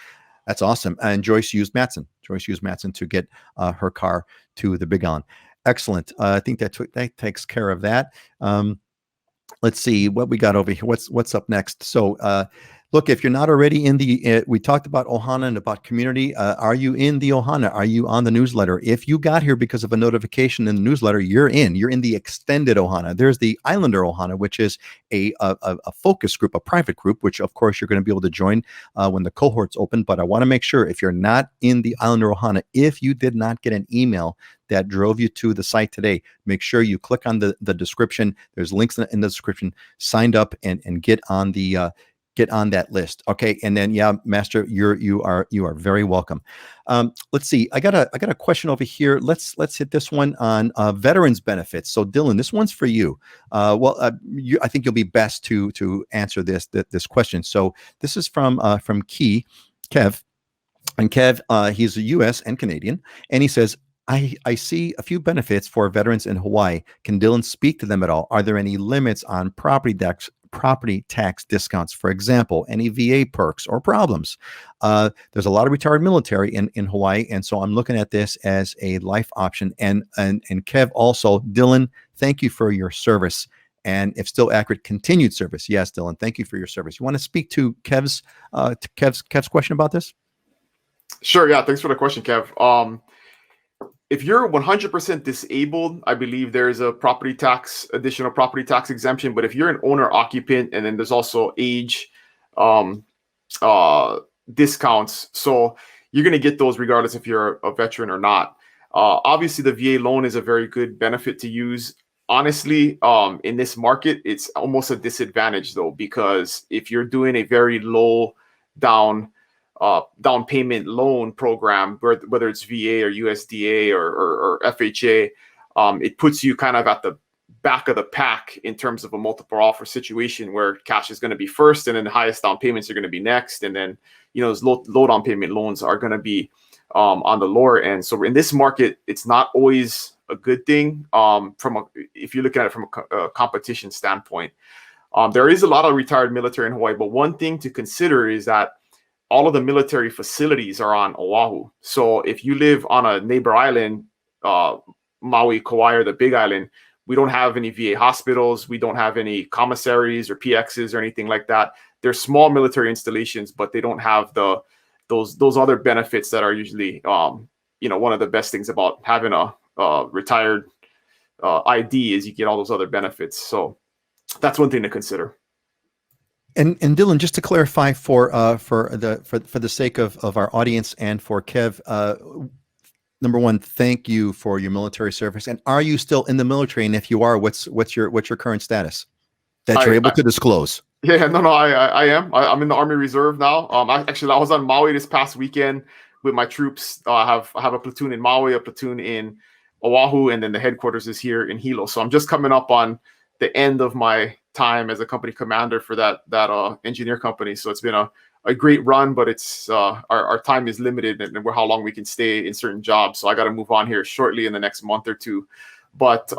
that's awesome. And Joyce used Matson. To get her car to the Big Island. Excellent. I think that takes care of that. Let's see what we got over here. What's up next? So, look, if you're not already in the, we talked about Ohana and about community. Are you in the Ohana? Are you on the newsletter? If you got here because of a notification in the newsletter, you're in. You're in the extended Ohana. There's the Islander Ohana, which is a focus group, a private group, which of course you're going to be able to join when the cohorts open. But I want to make sure, if you're not in the Islander Ohana, if you did not get an email that drove you to the site today, make sure you click on the description. There's links in the description. Signed up and get on the get on that list. Okay, and then Master, you are very welcome. Let's see. I got a question over here. Let's hit this one on veterans benefits. So Dylan, this one's for you. I think you'll be best to answer this question. So this is from Kev. And Kev, he's a U.S. and Canadian, and he says, I see a few benefits for veterans in Hawaii. Can Dylan speak to them at all? Are there any limits on property tax discounts, for example, any VA perks or problems? There's a lot of retired military in Hawaii, and so I'm looking at this as a life option. And Kev also, Dylan, thank you for your service. And if still accurate, continued service. Yes, Dylan, thank you for your service. You want to speak to Kev's question about this? Sure. Yeah. Thanks for the question, Kev. If you're 100% disabled, I believe there's a additional property tax exemption. But if you're an owner occupant, and then there's also age discounts, so you're going to get those regardless if you're a veteran or not. Obviously, the VA loan is a very good benefit to use. Honestly, in this market, it's almost a disadvantage though, because if you're doing a very low down payment loan program, whether it's VA or USDA or FHA, it puts you kind of at the back of the pack in terms of a multiple offer situation where cash is going to be first, and then the highest down payments are going to be next, and then those low down payment loans are going to be on the lower end. So in this market, it's not always a good thing if you're looking at it from a competition standpoint. There is a lot of retired military in Hawaii, but one thing to consider is that all of the military facilities are on Oahu. So if you live on a neighbor island, Maui, Kauai, or the Big Island, we don't have any VA hospitals. We don't have any commissaries or PXs or anything like that. They're small military installations, but they don't have the those other benefits that are usually one of the best things about having a retired ID is you get all those other benefits. So that's one thing to consider. And Dylan, just to clarify for the sake of our audience and for Kev, number one, thank you for your military service. And are you still in the military? And if you are, what's your current status that you're able to disclose? Yeah, no, I am. I'm in the Army Reserve now. I was on Maui this past weekend with my troops. I have a platoon in Maui, a platoon in Oahu, and then the headquarters is here in Hilo. So I'm just coming up on the end of my time as a company commander for that engineer company. So it's been a great run, but it's our time is limited and how long we can stay in certain jobs. So I got to move on here shortly in the next month or two. But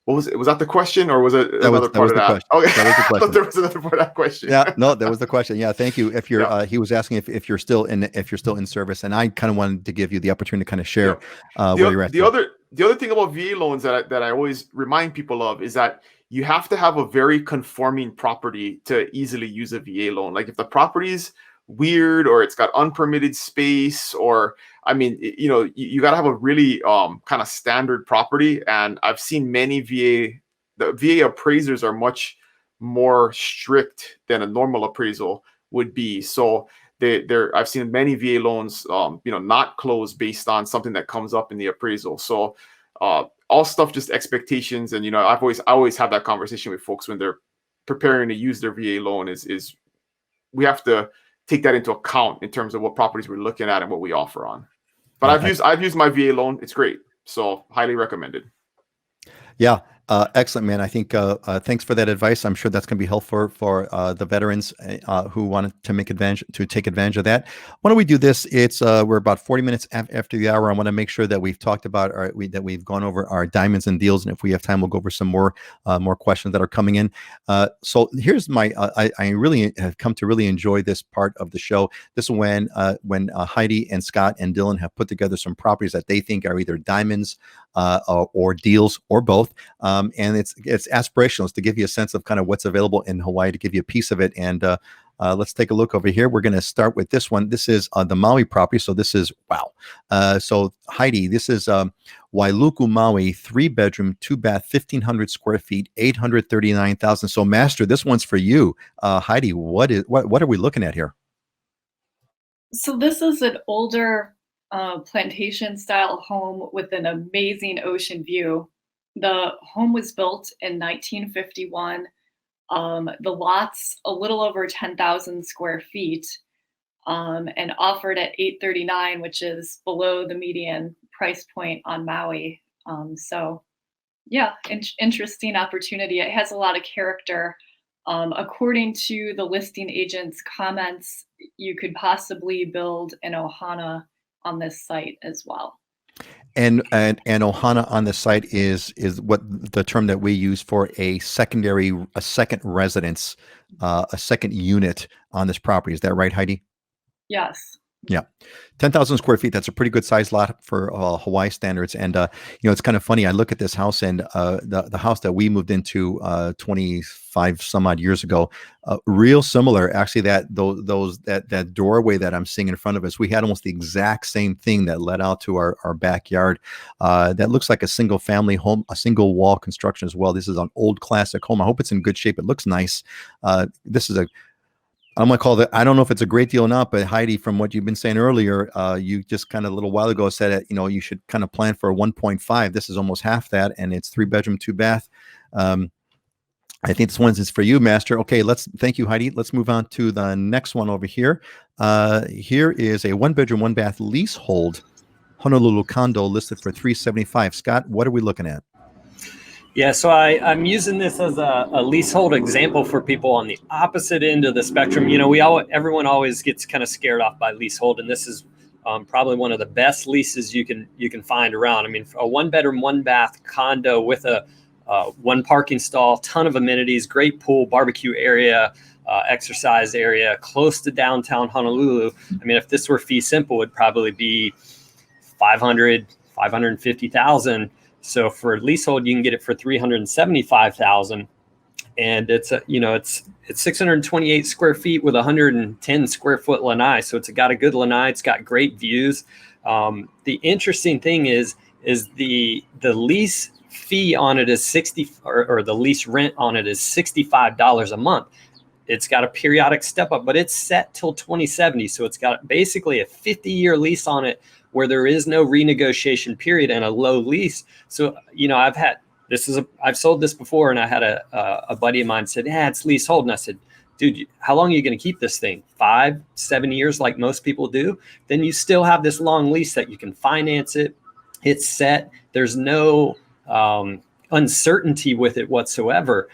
what was it? Was that the question, or was it another part of that? Okay, that was the question. I thought there was another part of that question. Yeah, no, that was the question. Yeah, thank you. If you're, he was asking if you're still in service, and I kind of wanted to give you the opportunity to kind of share where you're at. The other thing about VA loans that I always remind people of is that you have to have a very conforming property to easily use a VA loan. Like if the property's weird or it's got unpermitted space, or you got to have a really kind of standard property. And I've seen many the VA appraisers are much more strict than a normal appraisal would be. So I've seen many VA loans not close based on something that comes up in the appraisal. So all stuff, just expectations. And I always have that conversation with folks when they're preparing to use their VA loan is we have to take that into account in terms of what properties we're looking at and what we offer on. But I've used my VA loan. It's great. So highly recommended. Yeah. Excellent, man. I think thanks for that advice. I'm sure that's going to be helpful for the veterans who want to take advantage of that. Why don't we do this? We're about 40 minutes after the hour. I want to make sure that we've talked about that we've gone over our diamonds and deals, and if we have time, we'll go over some more questions that are coming in. So here's I really have come to really enjoy this part of the show. This is when Heidi and Scott and Dylan have put together some properties that they think are either diamonds or deals or both. And it's aspirational. It's to give you a sense of kind of what's available in Hawaii, to give you a piece of it. And let's take a look over here. We're going to start with this one. This is the Maui property. So this is, wow. So Heidi, this is Wailuku, Maui, 3-bedroom, 2-bath, 1,500 square feet, 839,000. So Master, this one's for you. Heidi, what are we looking at here? So this is an older plantation style home with an amazing ocean view. The home was built in 1951. The lot's a little over 10,000 square feet and offered at $839,000, which is below the median price point on Maui. So yeah, interesting opportunity. It has a lot of character. According to the listing agent's comments, you could possibly build an ohana on this site as well. And ohana on the site is what the term that we use for a second residence, a second unit on this property. Is that right, Heidi? Yes. Yeah. 10,000 square feet. That's a pretty good size lot for Hawaii standards. And, it's kind of funny. I look at this house and the house that we moved into 25 some odd years ago, real similar. Actually, that doorway that I'm seeing in front of us, we had almost the exact same thing that led out to our backyard. That looks like a single family home, a single wall construction as well. This is an old classic home. I hope it's in good shape. It looks nice. This is I'm going to call that, I don't know if it's a great deal or not, but Heidi, from what you've been saying earlier, you just kind of a little while ago said that, you should kind of plan for a 1.5. This is almost half that, and it's 3-bedroom, 2-bath. I think this one is for you, Master. Okay, thank you, Heidi. Let's move on to the next one over here. Here is a 1-bedroom, 1-bath leasehold Honolulu condo listed for $375,000. Scott, what are we looking at? Yeah, so I'm using this as a leasehold example for people on the opposite end of the spectrum. Everyone always gets kind of scared off by leasehold, and this is probably one of the best leases you can find around. I mean, a 1-bedroom, 1-bath condo with a 1 parking stall, ton of amenities, great pool, barbecue area, exercise area, close to downtown Honolulu. I mean, if this were fee simple, it would probably be $550,000. So for leasehold, you can get it for $375,000. and it's 628 square feet with 110 square foot lanai. So it's got a good lanai. It's got great views. The interesting thing is the lease fee on it is or the lease rent on it is $65 a month. It's got a periodic step up, but it's set till 2070. So it's got basically a 50-year lease on it where there is no renegotiation period and a low lease. So, I've sold this before, and I had a buddy of mine said, yeah, it's leasehold. And I said, dude, how long are you going to keep this thing? 5-7 years like most people do? Then you still have this long lease that you can finance it. It's set. There's no uncertainty with it whatsoever.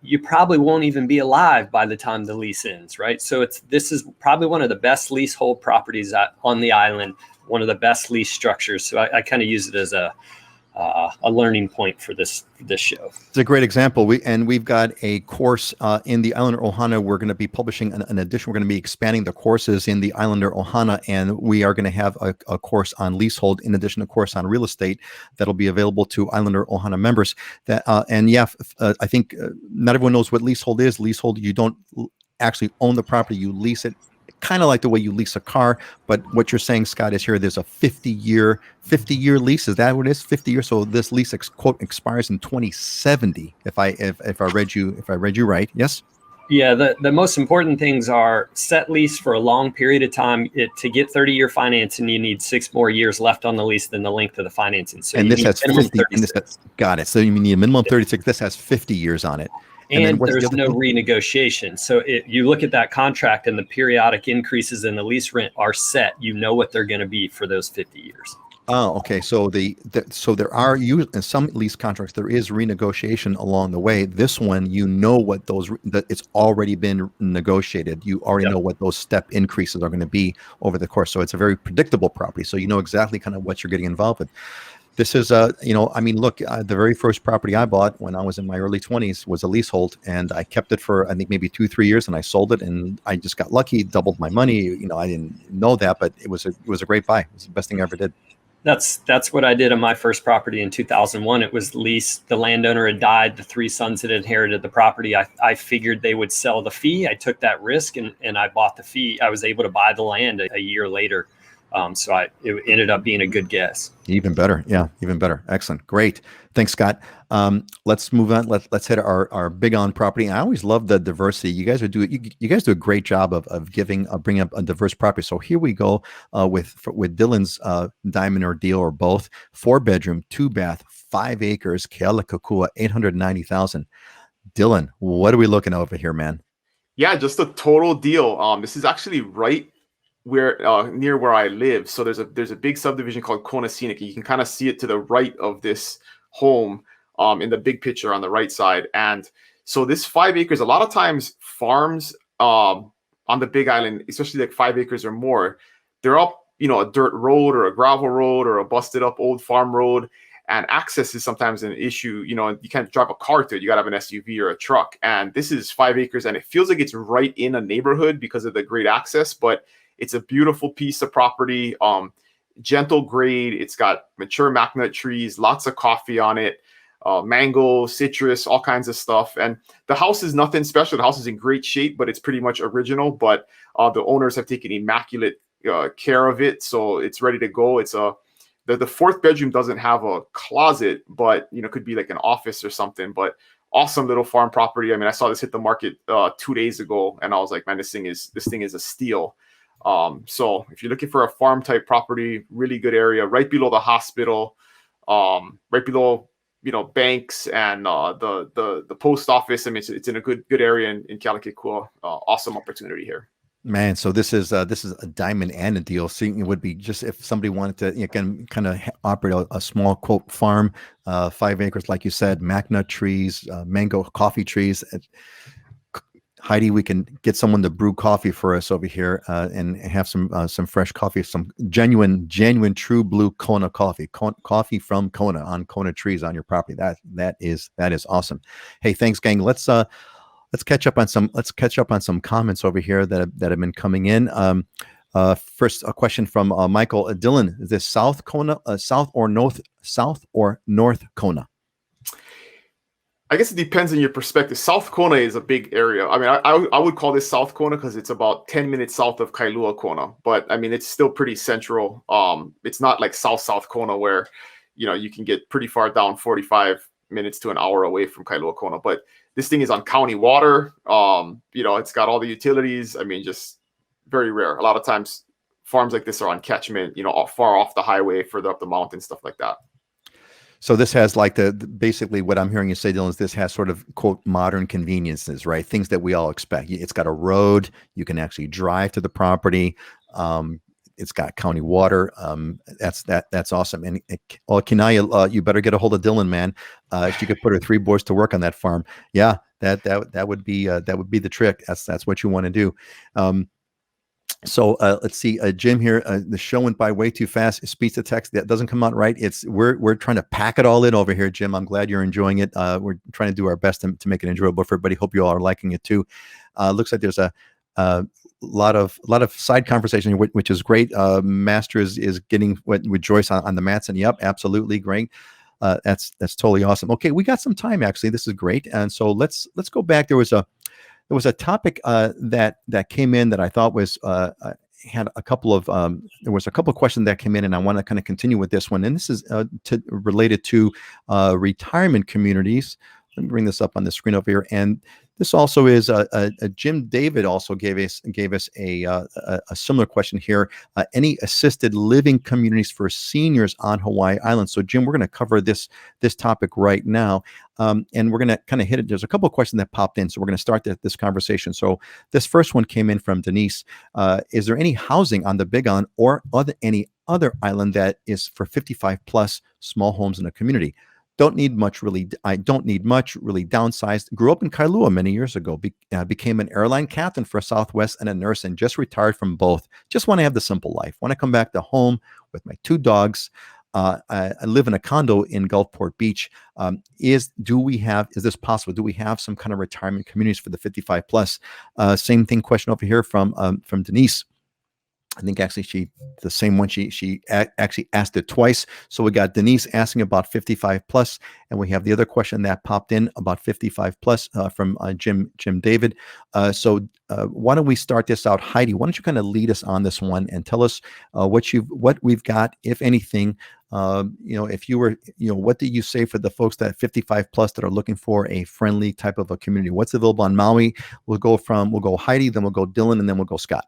You probably won't even be alive by the time the lease ends, right? So this is probably one of the best leasehold properties on the island, one of the best lease structures. So I kind of use it as a learning point for this show. It's a great example. We've got a course in the Islander Ohana. We're going to be publishing an edition. We're going to be expanding the courses in the Islander Ohana, and we are going to have a course on leasehold in addition to a course on real estate that'll be available to Islander Ohana members. I think not everyone knows what leasehold is. Leasehold, you don't actually own the property, you lease it. Kind of like the way you lease a car, but what you're saying, Scott, is here there's a 50-year lease. Is that what it is? 50 years. So this lease quote expires in 2070. If I read you right, yes. Yeah, the most important things are set lease for a long period of time. To get 30-year financing, you need 6 more years left on the lease than the length of the financing. So and this has 50. Got it. So you need a minimum 36. This has 50 years on it. And there's no renegotiation. So you look at that contract and the periodic increases in the lease rent are set. You know what they're going to be for those 50 years. Oh, okay. So so there are in some lease contracts there is renegotiation along the way. This one, you know what that it's already been negotiated. You already know what those step increases are going to be over the course. So it's a very predictable property. So you know exactly kind of what you're getting involved with. This is look, the very first property I bought when I was in my early 20s was a leasehold, and I kept it for I think maybe 2-3 years, and I sold it, and I just got lucky, doubled my money. I didn't know that, but it was a great buy. It was the best thing I ever did. That's what I did on my first property in 2001. It was leased. The landowner had died. The 3 sons had inherited the property. I figured they would sell the fee. I took that risk and I bought the fee. I was able to buy the land a year later. So it ended up being a good guess. Even better. Yeah, even better. Excellent. Great. Thanks, Scott. Let's move on. Let's hit our big on property. I always love the diversity. You guys do a great job of bringing up a diverse property. So here we go with Dylan's diamond or deal or both. 4-bedroom, 2-bath, 5 acres, Kealakekua, 890,000. Dylan, what are we looking over here, man? Yeah, just a total deal. This is actually right near where I live. So there's a big subdivision called Kona Scenic. You can kind of see it to the right of this home in the big picture on the right side. And so this 5 acres, a lot of times farms on the Big Island, especially like 5 acres or more, they're up, a dirt road or a gravel road or a busted up old farm road. And access is sometimes an issue. You can't drive a car to it. You got to have an SUV or a truck. And this is 5 acres, and it feels like it's right in a neighborhood because of the great access, but it's a beautiful piece of property, gentle grade. It's got mature macnut trees, lots of coffee on it, mango, citrus, all kinds of stuff. And the house is nothing special. The house is in great shape, but it's pretty much original. But the owners have taken immaculate care of it, so it's ready to go. It's the 4th bedroom doesn't have a closet, but could be like an office or something. But awesome little farm property. I mean, I saw this hit the market 2 days ago, and I was like, man, this thing is a steal. So if you're looking for a farm type property, really good area, right below the hospital, right below, banks and, the post office. I mean, it's in a good area in Kealakekua. Awesome opportunity here. Man, so this is a diamond and a deal. So it would be just if somebody wanted to kind of operate a small quote farm, 5 acres, like you said, macnut trees, mango, coffee trees. Heidi, we can get someone to brew coffee for us over here and have some fresh coffee, some genuine, true blue Kona coffee, coffee from Kona on Kona trees on your property. That is awesome. Hey, thanks, gang. Let's catch up on some comments over here that have been coming in. First, a question from Michael. Dylan, is this South Kona, south or north Kona? I guess it depends on your perspective. South Kona is a big area. I mean, I would call this South Kona because it's about 10 minutes south of Kailua Kona, but I mean, it's still pretty central. It's not like South Kona where, you can get pretty far down 45 minutes to an hour away from Kailua Kona, but this thing is on county water. It's got all the utilities. I mean, just very rare. A lot of times farms like this are on catchment, far off the highway, further up the mountain, stuff like that. So this has like basically what I'm hearing you say, Dylan, is this has sort of quote modern conveniences, right? Things that we all expect. It's got a road. You can actually drive to the property. It's got county water. That's awesome. And Kinaya, you better get a hold of Dylan, man. She could put her 3 boys to work on that farm. Yeah, that would be the trick. That's what you want to do. So let's see, Jim here. The show went by way too fast. Speech to text that doesn't come out right. We're trying to pack it all in over here, Jim. I'm glad you're enjoying it. We're trying to do our best to make it enjoyable for everybody. Hope you all are liking it too. Looks like there's a lot of side conversation here, which is great. Master is getting with Joyce on the mats, and yep, absolutely great. That's totally awesome. Okay, we got some time actually. This is great, and so let's go back. There was a topic that came in that I thought was had a couple of there was a couple of questions that came in, and I want to kind of continue with this one. And this is related to retirement communities. Let me bring this up on the screen over here. And this also is Jim David also gave us a similar question here. Any assisted living communities for seniors on Hawaii Island? So Jim, we're going to cover this topic right now, and we're going to kind of hit it. There's a couple of questions that popped in, so we're going to start this conversation. So this first one came in from Denise. Is there any housing on the Big Island or any other island that is for 55 plus small homes in a community? Don't need much, really. I don't need much, really downsized. Grew up in Kailua many years ago. Became an airline captain for Southwest and a nurse, and just retired from both. Just want to have the simple life. Want to come back to home with my 2 dogs. I live in a condo in Gulfport Beach. Is this possible? Do we have some kind of retirement communities for the 55 plus? Same thing. Question over here from Denise. I think actually the same one, she actually asked it twice. So we got Denise asking about 55 plus, and we have the other question that popped in about 55 plus from Jim David. So why don't we start this out? Heidi, why don't you kind of lead us on this one and tell us what we've got, if anything. If you were, what do you say for the folks that 55 plus that are looking for a friendly type of a community? What's available on Maui? We'll go Heidi, then we'll go Dylan, and then we'll go Scott.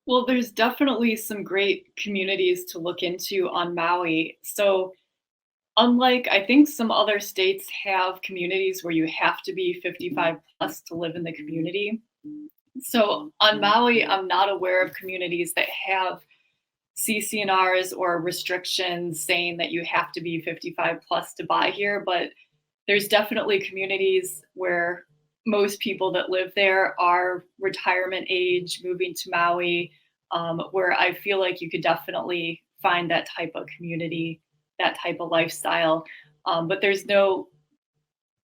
Well, there's definitely some great communities to look into on Maui. So unlike, I think some other states have communities where you have to be 55 plus to live in the community. So on Maui, I'm not aware of communities that have CC&Rs or restrictions saying that you have to be 55 plus to buy here, but there's definitely communities where most people that live there are retirement age, moving to Maui, where I feel like you could definitely find that type of community, that type of lifestyle. But there's no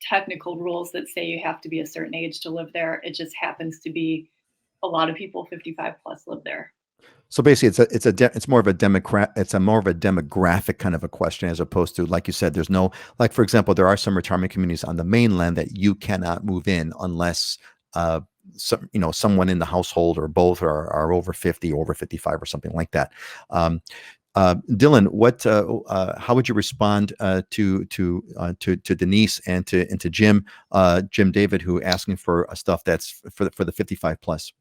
technical rules that say you have to be a certain age to live there. It just happens to be a lot of people 55 plus live there. So basically, it's more of a demographic kind of a question, as opposed to, like you said, there's no, like, for example, there are some retirement communities on the mainland that you cannot move in unless someone in the household or both are over 50, over 55, or something like that. Dylan, how would you respond to Denise and to Jim David, who asking for stuff that's for the 55 plus?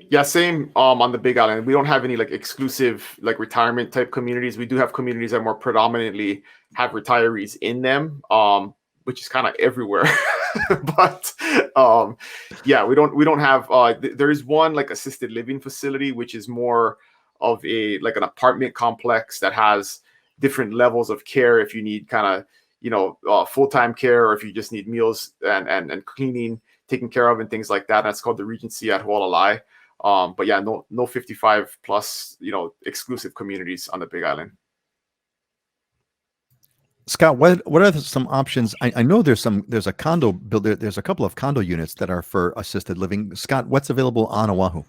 Yeah, same on the Big Island. We don't have any like exclusive like retirement type communities. We do have communities that more predominantly have retirees in them, which is kind of everywhere. But yeah, we don't have there is one like assisted living facility, which is more of an apartment complex that has different levels of care if you need kind of full-time care, or if you just need meals and cleaning taken care of and things like that. That's called the Regency at Hualalai. But yeah, no 55 plus, exclusive communities on the Big Island. Scott, what are some options? I know there's a condo builder. There's a couple of condo units that are for assisted living. Scott, what's available on Oahu?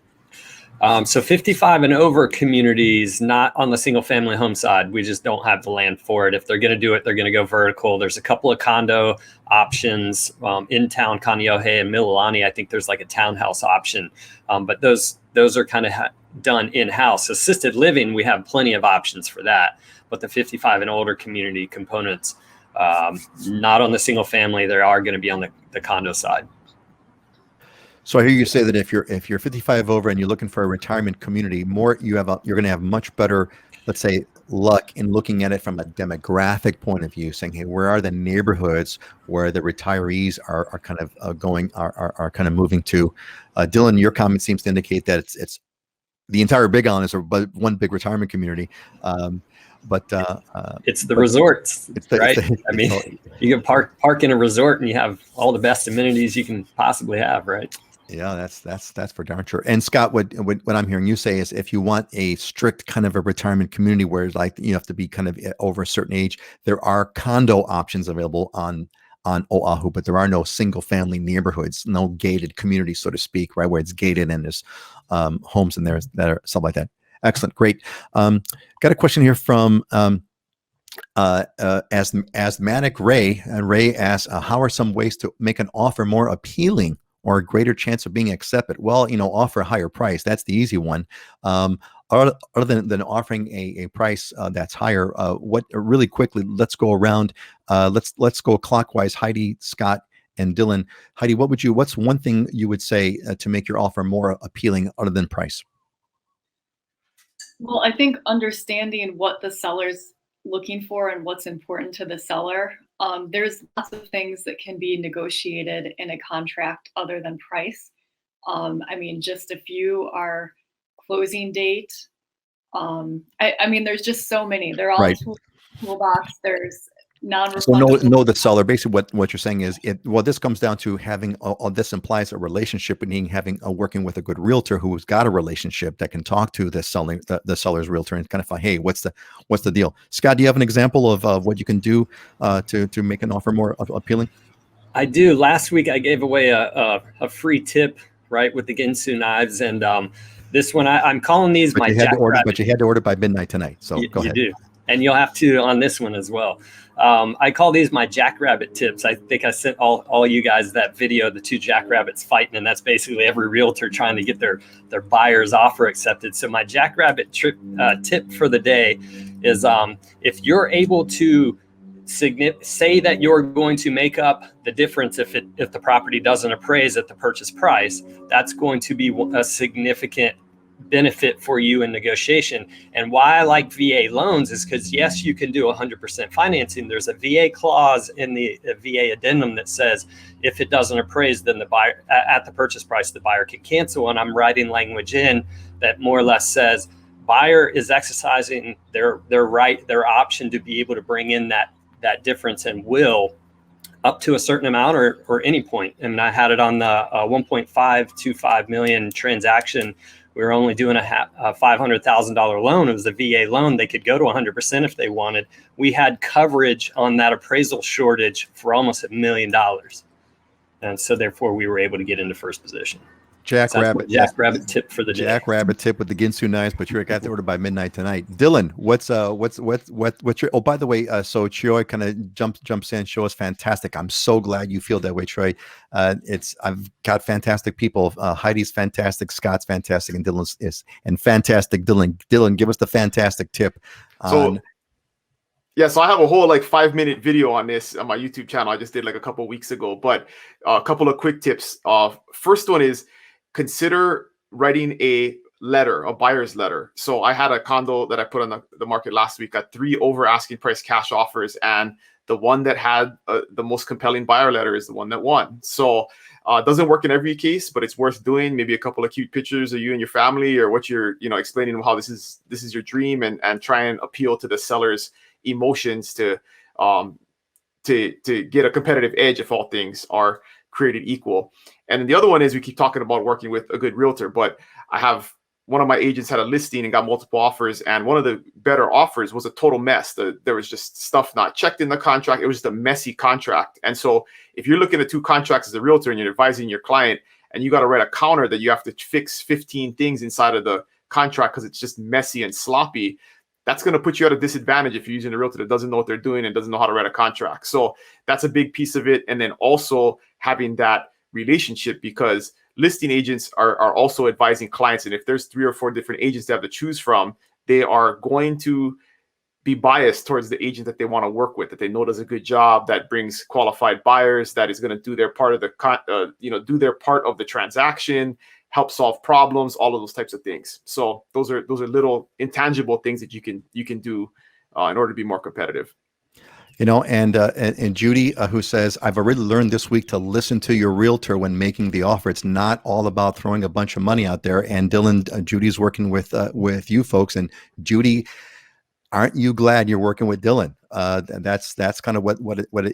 So 55 and over communities, not on the single family home side. We just don't have the land for it. If they're going to do it, they're going to go vertical. There's a couple of condo options in town, Kaneohe and Mililani. I think there's like a townhouse option, but those are kind of done in-house. Assisted living, we have plenty of options for that, but the 55 and older community components, not on the single family. They are going to be on the condo side. So I hear you say that if you're 55 over and you're looking for a retirement community, you're going to have much better, let's say, luck in looking at it from a demographic point of view, saying, hey, where are the neighborhoods where the retirees are kind of are kind of moving to? Dylan, your comment seems to indicate that it's the entire Big Island is one big retirement community. It's the resorts, right? I mean, you can park in a resort and you have all the best amenities you can possibly have, right? Yeah, that's for darn sure. And Scott, what I'm hearing you say is, if you want a strict kind of a retirement community where like you have to be kind of over a certain age, there are condo options available on Oahu, but there are no single family neighborhoods, no gated communities, so to speak, right, where it's gated and there's homes in there that are stuff like that. Excellent, great. Got a question here from asthmatic Ray. Ray asks, how are some ways to make an offer more appealing or a greater chance of being accepted? Well, offer a higher price. That's the easy one. Other than offering a price that's higher, what really quickly, let's go around. Let's go clockwise. Heidi, Scott, and Dylan. Heidi, what's one thing you would say to make your offer more appealing other than price? Well, I think understanding what the seller's looking for and what's important to the seller. There's lots of things that can be negotiated in a contract other than price. I mean, just a few are closing date. I mean, there's just so many. They're all right. Toolbox. There's So know the seller. Basically, what you're saying is, this comes down to having. This implies a relationship, meaning working with a good realtor who's got a relationship that can talk to the seller's realtor and kind of find, hey, what's the deal? Scott, do you have an example of what you can do to make an offer more appealing? I do. Last week I gave away a free tip, right, with the Ginsu knives, and this one I'm calling these my jackrabbit. But you had to order by midnight tonight. So go ahead. You do. And you'll have to on this one as well. I call these my jackrabbit tips. I think I sent all you guys that video, the two jackrabbits fighting, and that's basically every realtor trying to get their buyer's offer accepted. So my jackrabbit tip for the day is if you're able to say that you're going to make up the difference if the property doesn't appraise at the purchase price, that's going to be a significant benefit for you in negotiation. And why I like VA loans is because, yes, you can do 100% financing. There's a VA clause in the VA addendum that says if it doesn't appraise, then the buyer at the purchase price, the buyer can cancel. And I'm writing language in that more or less says buyer is exercising their option to be able to bring in that difference and will up to a certain amount or any point. And I had it on the 1.525 million transaction. We were only doing a $500,000 loan. It was a VA loan. They could go to 100% if they wanted. We had coverage on that appraisal shortage for almost $1 million. And so therefore we were able to get into first position. Jackrabbit tip for the day. Jackrabbit tip with the Ginsu knives, but you're got to order by midnight tonight. Dylan, what's your? Oh, by the way, so Choi kind of jumps in. Show is fantastic. I'm so glad you feel that way, Troy. I've got fantastic people. Heidi's fantastic, Scott's fantastic, and Dylan's is fantastic. Dylan, give us the fantastic tip. So I have a whole 5-minute video on this on my YouTube channel. I just did a couple of weeks ago, but a couple of quick tips. First one is consider writing a buyer's letter. So I had a condo that I put on the market last week, got 3 over asking price cash offers, and the one that had the most compelling buyer letter is the one that won. So it doesn't work in every case, but it's worth doing. Maybe a couple of cute pictures of you and your family, or what you're explaining how this is your dream, and try and appeal to the seller's emotions to get a competitive edge if all things are created equal. And then the other one is, we keep talking about working with a good realtor, but I have one of my agents had a listing and got multiple offers, and one of the better offers was a total mess. There was just stuff not checked in the contract. It was just a messy contract. And so if you're looking at 2 contracts as a realtor and you're advising your client, and you got to write a counter that you have to fix 15 things inside of the contract because it's just messy and sloppy, that's going to put you at a disadvantage if you're using a realtor that doesn't know what they're doing and doesn't know how to write a contract. So that's a big piece of it. And then also having that relationship, because listing agents are also advising clients. And if there's 3 or 4 different agents they have to choose from, they are going to be biased towards the agent that they want to work with, that they know does a good job, that brings qualified buyers, that is going to do their part of the, do their part of the transaction, help solve problems, all of those types of things. So those are little intangible things that you can do in order to be more competitive. And Judy, who says, I've already learned this week to listen to your realtor when making the offer. It's not all about throwing a bunch of money out there. And Dylan, Judy's working with you folks. And Judy, aren't you glad you're working with Dylan? That's kind of what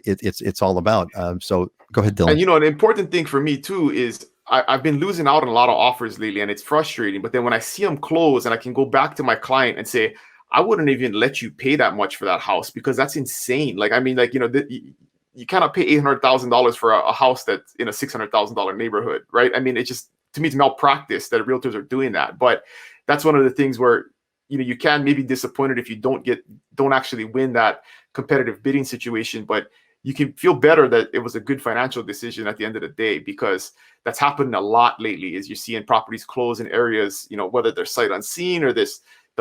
it's all about. So go ahead, Dylan. And an important thing for me too is I've been losing out on a lot of offers lately, and it's frustrating. But then when I see them close, and I can go back to my client and say, I wouldn't even let you pay that much for that house because that's insane. Like, I mean, like, you cannot pay $800,000 for a house that's in a $600,000 neighborhood, right? I mean, it's just, to me, it's malpractice that realtors are doing that. But that's one of the things where, you can maybe be disappointed if you don't actually win that competitive bidding situation, but you can feel better that it was a good financial decision at the end of the day, because that's happened a lot lately as you're seeing properties close in areas, whether they're sight unseen or the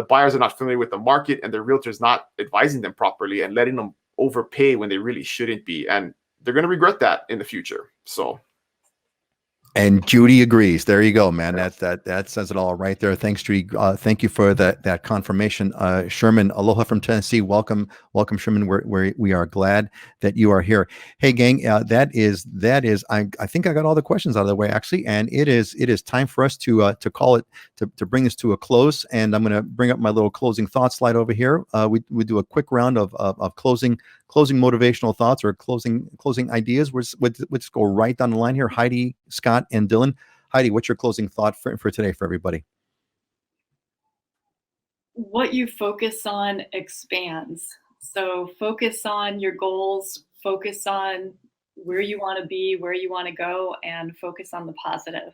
buyers are not familiar with the market and their realtor's not advising them properly and letting them overpay when they really shouldn't be. And they're going to regret that in the future. So. And Judy agrees. There you go, man. That says it all right there. Thanks, Judy. Thank you for that confirmation. Sherman, aloha from Tennessee. Welcome, Sherman. We are glad that you are here. Hey, gang. That is. I think I got all the questions out of the way, actually, and it is time for us to call it to bring this to a close. And I'm going to bring up my little closing thought slide over here. We do a quick round of closing motivational thoughts or closing ideas. Let's go right down the line here. Heidi, Scott, and Dylan. Heidi, what's your closing thought for today for everybody? What you focus on expands. So focus on your goals, focus on where you want to be, where you want to go, and focus on the positive.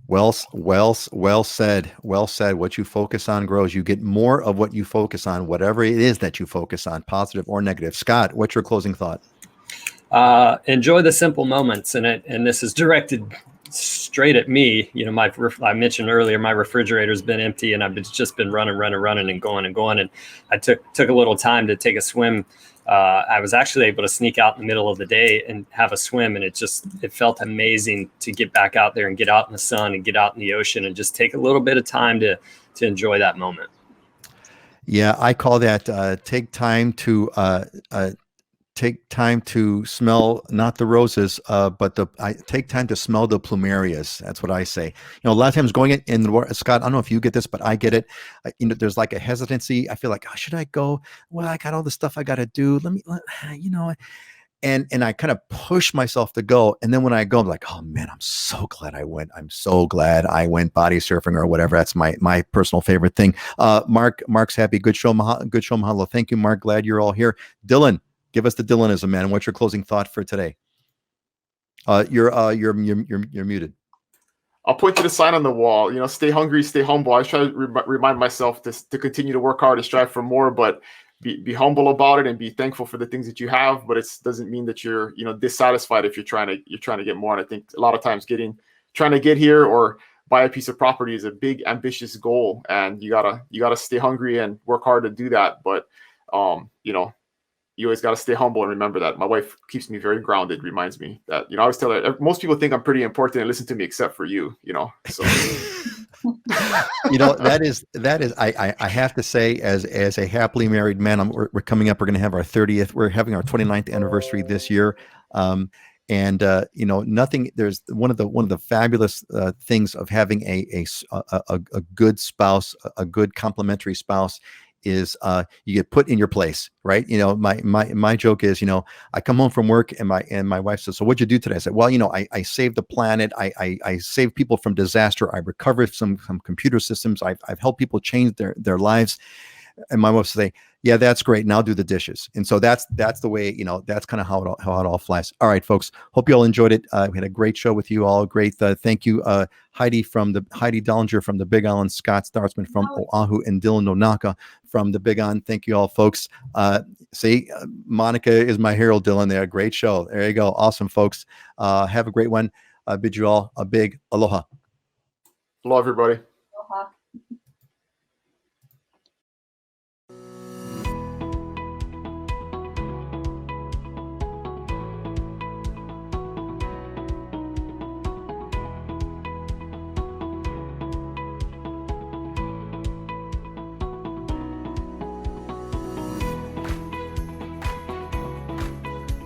Well said. What you focus on grows. You get more of what you focus on, whatever it is that you focus on, positive or negative. Scott, what's your closing thought? Enjoy the simple moments, and this is directed straight at me. I mentioned earlier, my refrigerator's been empty, and I've just been running and going. And I took a little time to take a swim. I was actually able to sneak out in the middle of the day and have a swim, and it felt amazing to get back out there and get out in the sun and get out in the ocean and just take a little bit of time to enjoy that moment. Yeah, I call that take time to smell not the roses, but I take time to smell the plumerias. That's what I say. A lot of times going in the Scott, I don't know if you get this, but I get it. There's like a hesitancy. I feel like, oh, should I go? Well, I got all the stuff I got to do. And I kind of push myself to go. And then when I go, I'm like, oh man, I'm so glad I went. I'm so glad I went body surfing or whatever. That's my personal favorite thing. Mark's happy. Good show, mahalo. Thank you, Mark. Glad you're all here. Dylan. Give us the Dylanism, man. What's your closing thought for today? You're muted. I'll point to the sign on the wall. Stay hungry, stay humble. I try to remind myself to continue to work hard and strive for more, but be humble about it and be thankful for the things that you have. But it doesn't mean that you're dissatisfied if you're trying to get more. And I think a lot of times trying to get here or buy a piece of property is a big ambitious goal, and you gotta stay hungry and work hard to do that. But you always got to stay humble and remember that. My wife keeps me very grounded, reminds me that, I always tell her, most people think I'm pretty important and listen to me except for you, so. That is, I have to say, as a happily married man, we're coming up, we're going to have our 30th, we're having our 29th anniversary this year. There's one of the fabulous things of having a good spouse, a good complementary spouse, is you get put in your place, right? My joke is, I come home from work and my wife says, so what'd you do today? I said, well, I saved the planet. I saved people from disaster. I recovered some computer systems. I've helped people change their lives. And my wife would say, yeah, that's great. Now do the dishes. And so that's the way, you know, that's kind of how it all flies. All right, folks. Hope you all enjoyed it. We had a great show with you all. Great. Thank you, Heidi Dollinger from the Big Island, Scott Startsman from Oahu, and Dylan Nonaka from the Big Island. Thank you all, folks. See, Monica is my hero, Dylan. There, great show. There you go. Awesome, folks. Have a great one. Bid you all a big aloha. Hello, everybody.